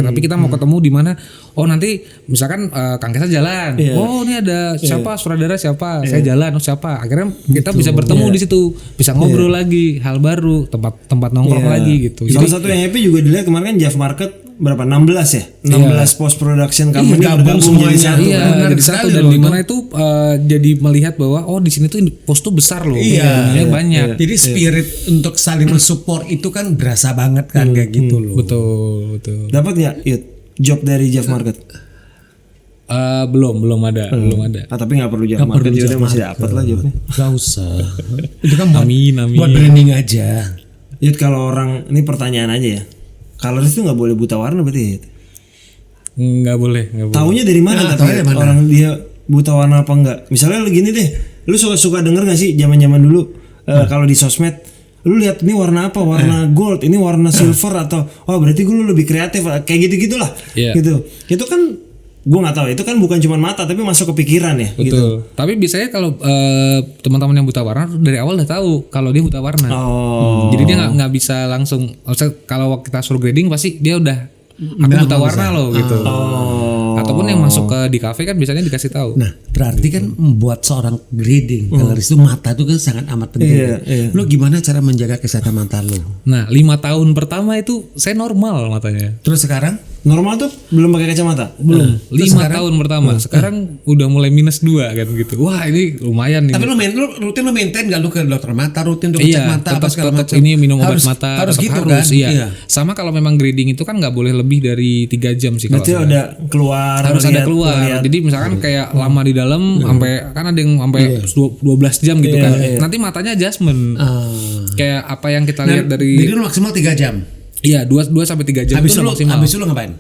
tapi kita mau ketemu di mana nanti misalkan Kang Kesa jalan. Ini ada siapa sutradara siapa, saya jalan siapa. Akhirnya kita bisa bertemu di situ, bisa ngobrol lagi hal baru, tempat nongkrong lagi gitu. Salah satu yang happy juga dilihat kemarin kan Jav Market berapa 16 ya? 16 post production company bergabung jadi satu. Jadi satu, dan di mana itu jadi melihat bahwa di sini tuh post tuh besar loh. Banyak. Jadi spirit untuk saling mensupport itu kan berasa banget kan kayak gitu loh. Betul. Dapat enggak job dari Jav Market? Belum ada. Tapi nggak perlu Jav Market juga masih dapat lah jobnya. Gak usah. Itu kan amin. Buat branding aja. Yud, kalau orang ini pertanyaan aja ya. Coloris itu nggak boleh buta warna berarti? Nggak boleh. Taunya dari mana tapi orang dia buta warna apa enggak? Misalnya gini deh, lu suka denger nggak sih zaman dulu kalau di sosmed, lu lihat ini warna apa? Warna gold, ini warna silver atau berarti lu lebih kreatif kayak gitu-gitulah. Gitu. Itu kan gue nggak tahu, itu kan bukan cuma mata tapi masuk ke pikiran ya. Betul. Gitu. Tapi biasanya kalau teman-teman yang buta warna dari awal udah tahu kalau dia buta warna. Jadi dia nggak bisa langsung. Maksudnya kalau kita suruh grading pasti dia udah aku buta warna loh gitu. Ataupun yang masuk ke di kafe kan biasanya dikasih tahu. Nah, berarti kan membuat seorang grading colorist itu mata itu kan sangat amat penting. Lu gimana cara menjaga kesehatan mata lu? Nah 5 tahun pertama itu saya normal matanya. Terus sekarang? Normal tuh belum pakai kacamata? Belum. 5 tahun pertama. Sekarang udah mulai -2 kan gitu. Wah ini lumayan nih. Tapi lu rutin lu maintain gak lu ke dokter mata, rutin untuk cek mata apa segala macam? Ini minum obat mata. Harus gitu harus, kan? Iya. Sama kalau memang grading itu kan nggak boleh lebih dari 3 jam sih. Berarti ada keluar. Harus ada keluar. Jadi misalkan kayak lama di dalam sampai kan ada yang sampai 12 jam gitu kan. Nanti matanya adjustment. Kayak apa yang kita lihat dari. Jadi lu maksimal 3 jam. Iya 2 sampai 3 jam itu udah maksimal. Habis lu ngapain?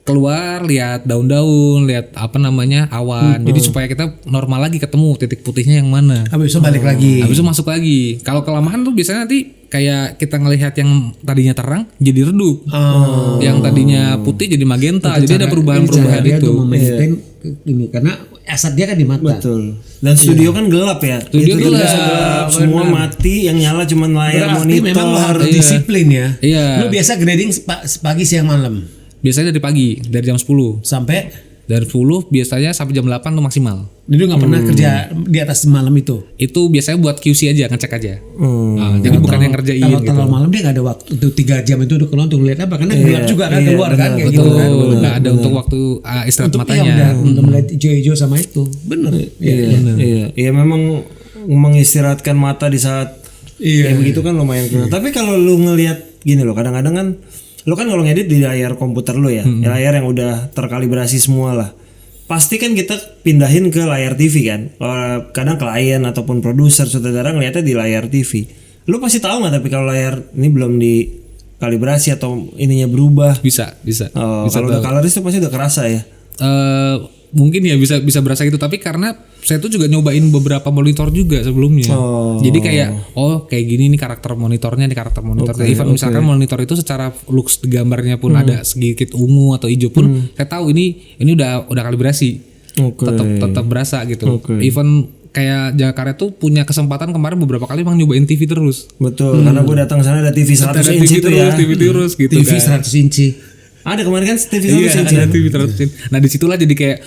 Keluar lihat daun-daun, lihat apa namanya awan. Jadi supaya kita normal lagi ketemu titik putihnya yang mana. Habis itu balik lagi. Habis itu masuk lagi. Kalau kelamaan tuh biasanya nanti kayak kita ngelihat yang tadinya terang jadi redup. Yang tadinya putih jadi magenta. Jadi ada perubahan-perubahan itu. Ini karena asat dia kan di mata. Betul. Dan studio kan gelap ya. Studio gelap. Semua mati, yang nyala cuma layar monitor. Memang lo harus disiplin ya. Iya. Lu biasa grading pagi, siang, malam. Biasanya dari pagi, dari jam 10 sampai dari 10 biasanya sampai jam 8 tuh maksimal. Jadi lu nggak pernah kerja di atas malam itu? Itu biasanya buat QC aja, ngecek aja. Jadi bukan yang ngerjain gitu. Kalau malam dia nggak ada waktu untuk 3 jam itu udah keluar untuk lihat apa? Karena gelap juga kan keluar kan kayak gitu kan. Nggak ada untuk waktu istirahat untuk matanya. Untuk melihat hijau-hijau sama itu. Bener. Iya memang mengistirahatkan mata di saat kayak begitu kan lumayan. Tapi kalau lu ngelihat gini loh, kadang-kadang kan lo kan kalau ngedit di layar komputer lo ya, layar yang udah terkalibrasi semua lah. Pasti kan kita pindahin ke layar TV kan. Kadang klien ataupun produser sutradara ngeliatnya di layar TV. Lo pasti tahu nggak tapi kalau layar ini belum dikalibrasi atau ininya berubah? Bisa. Kalau udah colorist itu pasti udah kerasa ya. Mungkin ya bisa berasa gitu, tapi karena saya tuh juga nyobain beberapa monitor juga sebelumnya. Jadi kayak kayak gini nih karakter monitornya. Even misalkan monitor itu secara looks gambarnya pun ada sedikit ungu atau hijau pun saya tahu ini udah kalibrasi. Tetap berasa gitu. Even kayak Jakarta tuh punya kesempatan kemarin beberapa kali emang nyobain TV terus. Betul, karena gue datang sana ada TV 100 inci itu ya. TV terus gitu TV 100 inci. Ada kemarin kan TV 100 inci. Ada TV 100 inci. Nah disitulah jadi kayak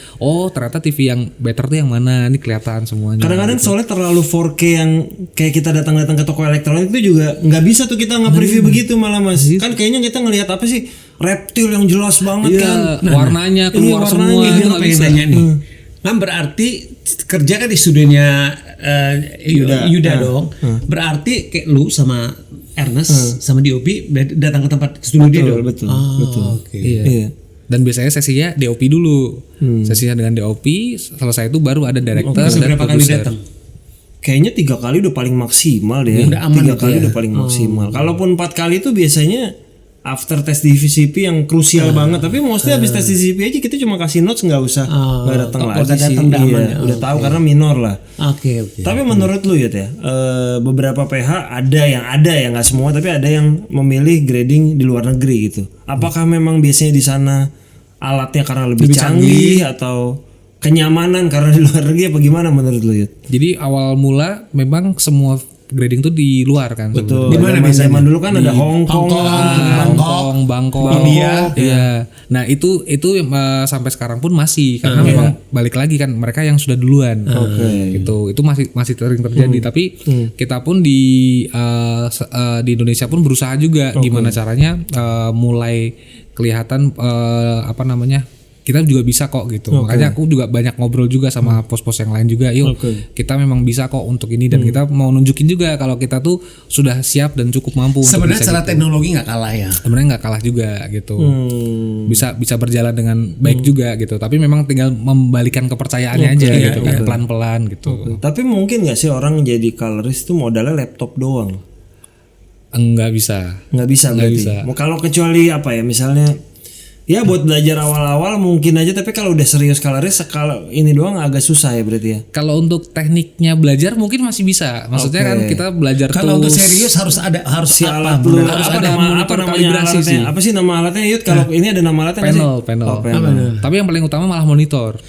ternyata TV yang better tuh yang mana, ini kelihatan semuanya. Kadang-kadang soalnya terlalu 4K yang kayak kita datang-datang ke toko elektronik itu juga nggak bisa tuh kita nge-preview begitu malah mas. Kan kayaknya kita ngelihat apa sih reptil yang jelas banget kan. Warnanya keluar semua itu nggak bisa. Nah berarti kerja kan di studionya Yuda dong. Berarti kayak lu sama Ernest sama DOP datang ke tempat studio dia dong. Betul. Iya. Dan biasanya sesinya DOP dulu. Sesinya dengan DOP, selesai itu baru ada director dan berapa kali produser. datang? Kayaknya 3 kali udah paling maksimal deh. Udah aman 3 kali udah paling maksimal. Kalaupun 4 kali itu biasanya after tes DCP yang krusial banget. Tapi mostly habis tes DCP aja kita cuma kasih notes, nggak usah nggak datang lagi sih. Udah tahu karena minor lah. Oke. Tapi menurut lu ya beberapa PH ada yang nggak semua, tapi ada yang memilih grading di luar negeri gitu. Apakah memang biasanya di sana alatnya karena lebih canggih atau kenyamanan karena di luar negeri apa gimana menurut lu Yud? Jadi awal mula memang semua grading tuh di luar kan. Betul. Di mana zaman dulu kan ada Hong Kong, Bangkok, India. Iya. Nah itu sampai sekarang pun masih karena memang balik lagi kan mereka yang sudah duluan. Itu masih sering terjadi. Tapi kita pun di Indonesia pun berusaha juga gimana caranya mulai kelihatan kita juga bisa kok gitu. Makanya aku juga banyak ngobrol juga sama pos-pos yang lain juga. Yuk kita memang bisa kok untuk ini dan kita mau nunjukin juga kalau kita tuh sudah siap dan cukup mampu. Sebenarnya secara teknologi nggak kalah ya. Sebenarnya nggak kalah juga gitu. Bisa berjalan dengan baik juga gitu. Tapi memang tinggal membalikan kepercayaannya aja gitu kan pelan-pelan gitu. Tapi mungkin nggak sih orang jadi colorist tuh modalnya laptop doang? Nggak bisa berarti. Mau kalau kecuali apa ya misalnya. Ya buat belajar awal-awal mungkin aja, tapi kalau udah serius colorist sekali ini doang agak susah ya berarti ya. Kalau untuk tekniknya belajar mungkin masih bisa. Maksudnya kan kita belajar kalau untuk serius harus si alat dulu. Harus ada monitor kalibrasi sih. Apa sih nama alatnya Yud? Kalau ini ada nama alatnya panel. Tapi yang paling utama malah monitor.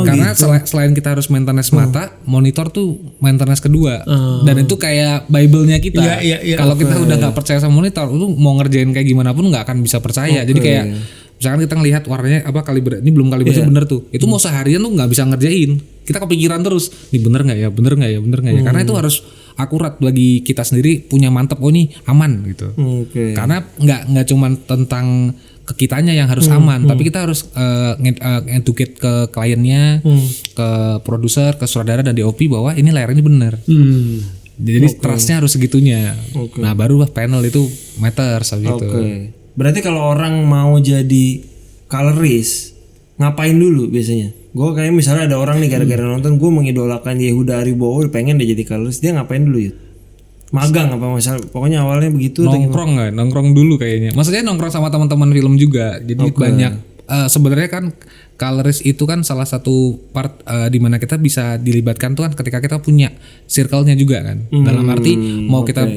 Karena selain kita harus maintenance mata, monitor tuh maintenance kedua. Dan itu kayak Bible-nya kita. Kalau kita udah nggak percaya sama monitor, lu mau ngerjain kayak gimana pun nggak akan bisa percaya. Jadi kayak Misalkan kita ngelihat warnanya apa ini belum kalibrasi bener tuh. Itu mau seharian tuh nggak bisa ngerjain. Kita kepikiran terus, ini bener nggak ya, bener nggak ya, bener nggak ya. Karena itu harus akurat bagi kita sendiri punya mantep, oh ini aman gitu. Karena nggak cuman tentang ke kitanya yang harus aman, tapi kita harus educate ke kliennya, ke produser, ke sutradara dan DOP bahwa ini layar ini bener. Jadi trustnya harus segitunya. Nah baru panel itu matters gitu. Berarti kalau orang mau jadi colorist ngapain dulu biasanya? Gue kayak misalnya ada orang nih gara-gara nonton gue mengidolakan Yehuda Aribowo, pengen dia jadi colorist, dia ngapain dulu ya? Magang apa masalah? Pokoknya awalnya begitu. Nongkrong dulu kayaknya. Maksudnya nongkrong sama teman-teman film juga. Jadi banyak. Sebenarnya kan colorist itu kan salah satu part di mana kita bisa dilibatkan tuh kan ketika kita punya circle-nya juga kan. Dalam arti mau kita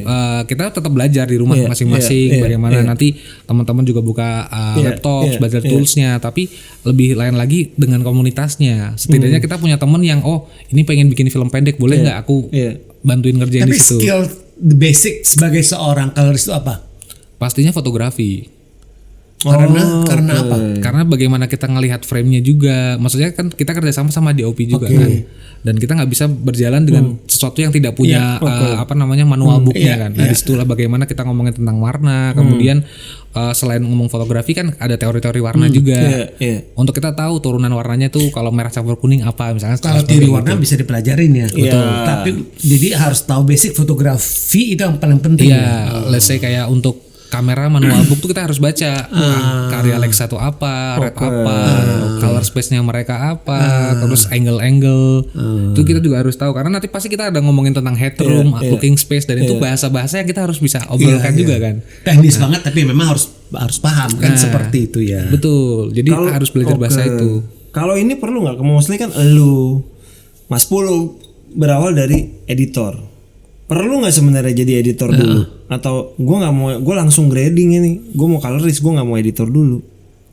tetap belajar di rumah masing-masing bagaimana nanti teman-teman juga buka laptop, belajar toolsnya, tapi lebih lain lagi dengan komunitasnya. Setidaknya kita punya teman yang ini pengen bikin film pendek, boleh nggak aku bantuin ngerjain di situ. Tapi skill the basic sebagai seorang colorist itu apa? Pastinya fotografi. Karena apa? Karena bagaimana kita ngelihat frame-nya juga. Maksudnya kan kita kerjasama sama DOP juga kan. Dan kita nggak bisa berjalan dengan sesuatu yang tidak punya manual booknya kan. Nah disitulah bagaimana kita ngomongin tentang warna. Kemudian selain ngomong fotografi kan ada teori-teori warna juga. Untuk kita tahu turunan warnanya tuh kalau merah campur kuning apa misalnya. Kalau teori warna bisa dipelajarin ya. Betul. Tapi jadi harus tahu basic fotografi itu yang paling penting. Let's say kayak untuk kamera manual book tuh kita harus baca karya Alexa tuh apa, red apa, color space-nya mereka apa, terus angle-angle. Itu kita juga harus tahu karena nanti pasti kita ada ngomongin tentang headroom, looking space, dan itu bahasa-bahasa yang kita harus bisa obrolkan juga kan. Teknis banget tapi memang harus paham kan seperti itu ya. Betul. Jadi harus belajar bahasa itu. Kalau ini perlu nggak? Mostly kan elu Mas Pulu berawal dari editor. Perlu nggak sebenarnya jadi editor dulu? Atau gue nggak mau, gue langsung grading ini, gue mau colorist, gue nggak mau editor dulu.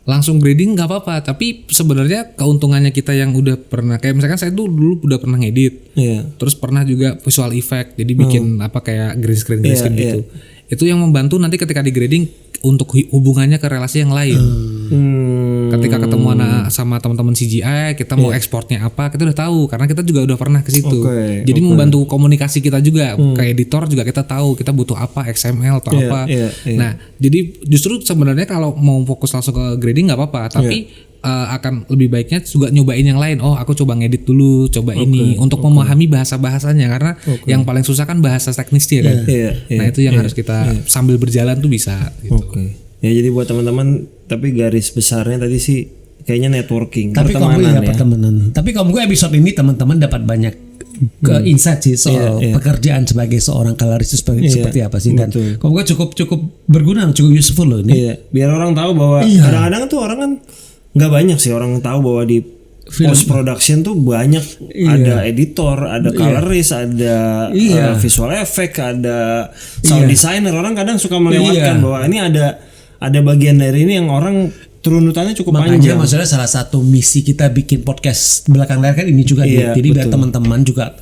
Langsung grading nggak apa-apa, tapi sebenarnya keuntungannya kita yang udah pernah, kayak misalkan saya dulu udah pernah ngedit, terus pernah juga visual effect, jadi bikin kayak green screen gitu. Itu yang membantu nanti ketika di grading untuk hubungannya ke relasi yang lain. Ketika ketemu sama teman-teman CGI, kita mau ekspornya apa, kita udah tahu karena kita juga udah pernah ke situ. Jadi membantu komunikasi kita juga. Ke editor juga kita tahu kita butuh apa, XML atau apa. Nah, jadi justru sebenarnya kalau mau fokus langsung ke grading nggak apa-apa, tapi akan lebih baiknya juga nyobain yang lain. Aku coba ngedit dulu, coba ini untuk memahami bahasa-bahasanya karena yang paling susah kan bahasa teknisnya kan. Nah, itu yang harus kita sambil berjalan tuh bisa gitu. Ya jadi buat teman-teman, tapi garis besarnya tadi sih kayaknya networking, tapi pertemanan ya. Tapi kalau gue episode ini teman-teman dapat banyak insight sih soal pekerjaan sebagai seorang colorist seperti apa sih, dan kalau gue cukup berguna, cukup useful loh ini. Biar orang tahu bahwa kadang-kadang tuh orang kan nggak banyak sih orang tahu bahwa di post production tuh banyak ada editor, ada colorist, ada visual effect, ada sound designer. Orang kadang suka melewatkan bahwa ini ada bagian dari ini yang orang turunutannya cukup panjang. Makanya maksudnya salah satu misi kita bikin podcast belakang layar kan ini juga jadi biar teman-teman juga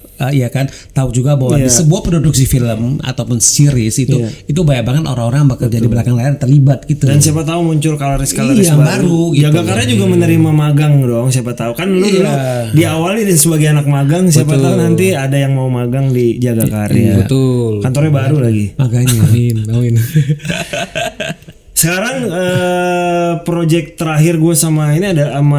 kan tahu juga bahwa di sebuah produksi film ataupun series itu banyak banget orang-orang yang bekerja di belakang layar terlibat gitu. Dan siapa tahu muncul colorist baru gitu. Jaga Karya juga menerima magang dong, siapa tahu kan lu dulu diawali sebagai anak magang, siapa tahu nanti ada yang mau magang di Jaga Karya. Betul. Kantornya baru lagi. Makanya amin. Sekarang project terakhir gue sama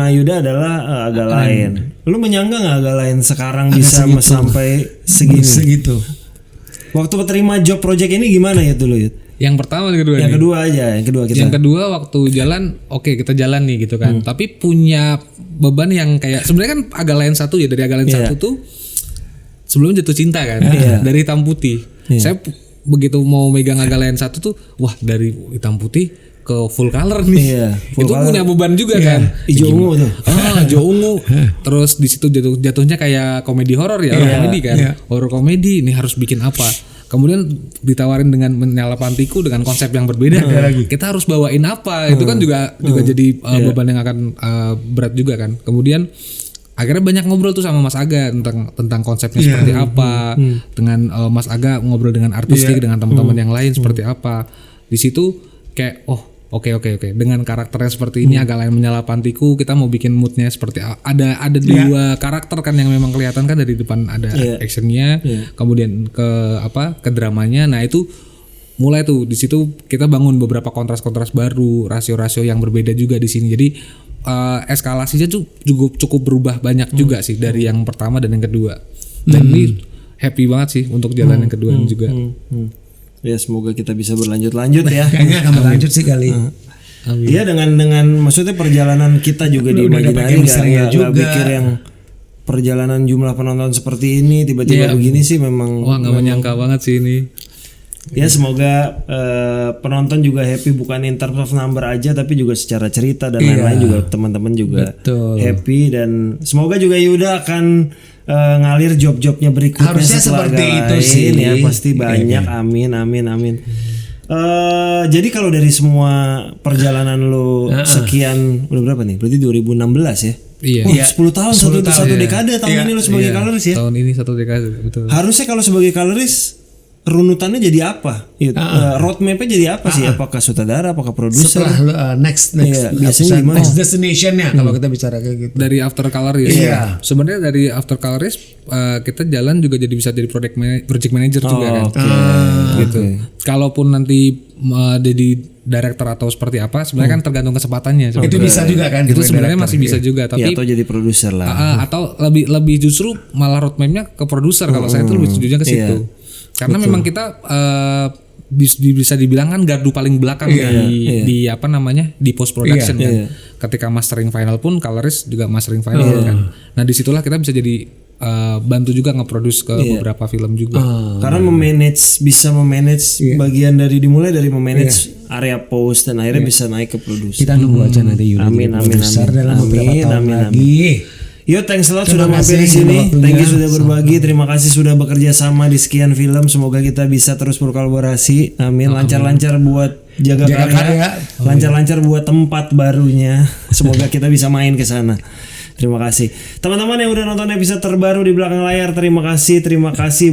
Yuda adalah Agak Lain. Lu menyangka nggak Agak Lain sekarang bisa sampai segitu? Waktu terima job project ini gimana ya dulu Yud? Yang pertama, yang kedua? Yang kedua waktu jalan, kita jalan nih gitu kan. Tapi punya beban yang kayak sebenarnya kan Agak Lain 1 ya, dari Agak Lain 1 tuh sebelum Jatuh Cinta kan, dari Hitam Putih. Saya begitu mau megang Agak Lain 1 tuh, wah dari hitam putih ke full color nih. Itu color. Punya beban juga kan. Hijau ungu tuh. Hijau ungu. Terus di situ jatuhnya kayak komedi horor ya, horor komedi kan. Horor komedi ini harus bikin apa? Kemudian ditawarin dengan Menyala Pantiku dengan konsep yang berbeda. Kita harus bawain apa? Itu kan juga jadi beban yang akan berat juga kan. Kemudian akhirnya banyak ngobrol tuh sama Mas Aga tentang konsepnya seperti apa, dengan Mas Aga ngobrol dengan artistik, dengan teman-teman yang lain seperti apa. Di situ kayak Oke. Dengan karakternya seperti ini agak lain menyala pantiku, kita mau bikin moodnya seperti ada dua karakter kan yang memang kelihatan kan dari depan ada actionnya, kemudian ke dramanya. Nah itu mulai tuh di situ kita bangun beberapa kontras baru, rasio-rasio yang berbeda juga di sini. Jadi eskalasinya tuh cukup berubah banyak juga sih dari yang pertama dan yang kedua. Dan ini happy banget sih untuk jalan yang kedua ini juga. Ya semoga kita bisa berlanjut ya. Kayaknya akan berlanjut sih kali. Iya dengan maksudnya perjalanan kita juga di Imaginary nggak pikir yang perjalanan jumlah penonton seperti ini tiba-tiba begini sih memang. Wah nggak menyangka banget sih ini. Ya semoga penonton juga happy bukan in terms of number aja tapi juga secara cerita dan lain-lain juga teman-teman juga happy dan semoga juga Yuda akan ngalir job-jobnya berikutnya. Harusnya seperti itu sih ya pasti banyak. Amin. Jadi kalau dari semua perjalanan lo sekian udah berapa nih? Berarti 2016 ya? Iya. Wah, 10 tahun satu dekade tahun ini lo sebagai colorist ya? Tahun ini 1 dekade betul. Harusnya kalau sebagai colorist runutannya jadi apa? Roadmapnya jadi apa sih? Apakah sutradara, apakah produser? Setelah next biasanya gimana? next destination-nya kalau kita bicara kayak gitu. Dari after colorist. Sebenarnya dari after colorist kita jalan juga bisa jadi project manager juga kan. Gitu. Kalaupun nanti jadi director atau seperti apa sebenarnya kan tergantung kesempatannya. Itu bisa juga kan. Itu sebenarnya masih bisa juga tapi atau jadi produser lah. Atau lebih justru malah roadmapnya ke produser kalau saya tuh lebih setujunya ke situ. Karena memang kita bisa dibilang kan gardu paling belakang di apa namanya di post production kan. Ketika mastering final pun colorist juga mastering final kan. Nah disitulah kita bisa jadi bantu juga nge-produce ke beberapa film juga. Karena bisa memanage bagian dimulai dari memanage area post dan akhirnya bisa naik ke produser. Kita nunggu aja nanti Yuda. Amin. Dalam beberapa tahun lagi. Yo, thanks a lot sudah mampir di sini. Thank you sudah berbagi. Terima kasih sudah bekerja sama di sekian film. Semoga kita bisa terus berkolaborasi. Amin. Lancar-lancar buat jaga karya. Lancar-lancar buat tempat barunya. Semoga kita bisa main ke sana. Terima kasih. Teman-teman yang udah nonton episode terbaru di belakang layar, terima kasih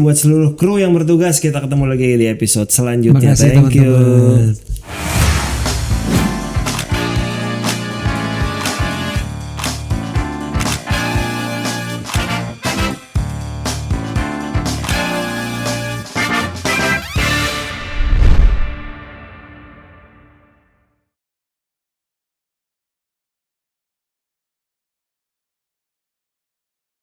buat seluruh kru yang bertugas. Kita ketemu lagi di episode selanjutnya. Makasih, Thank you. teman-teman.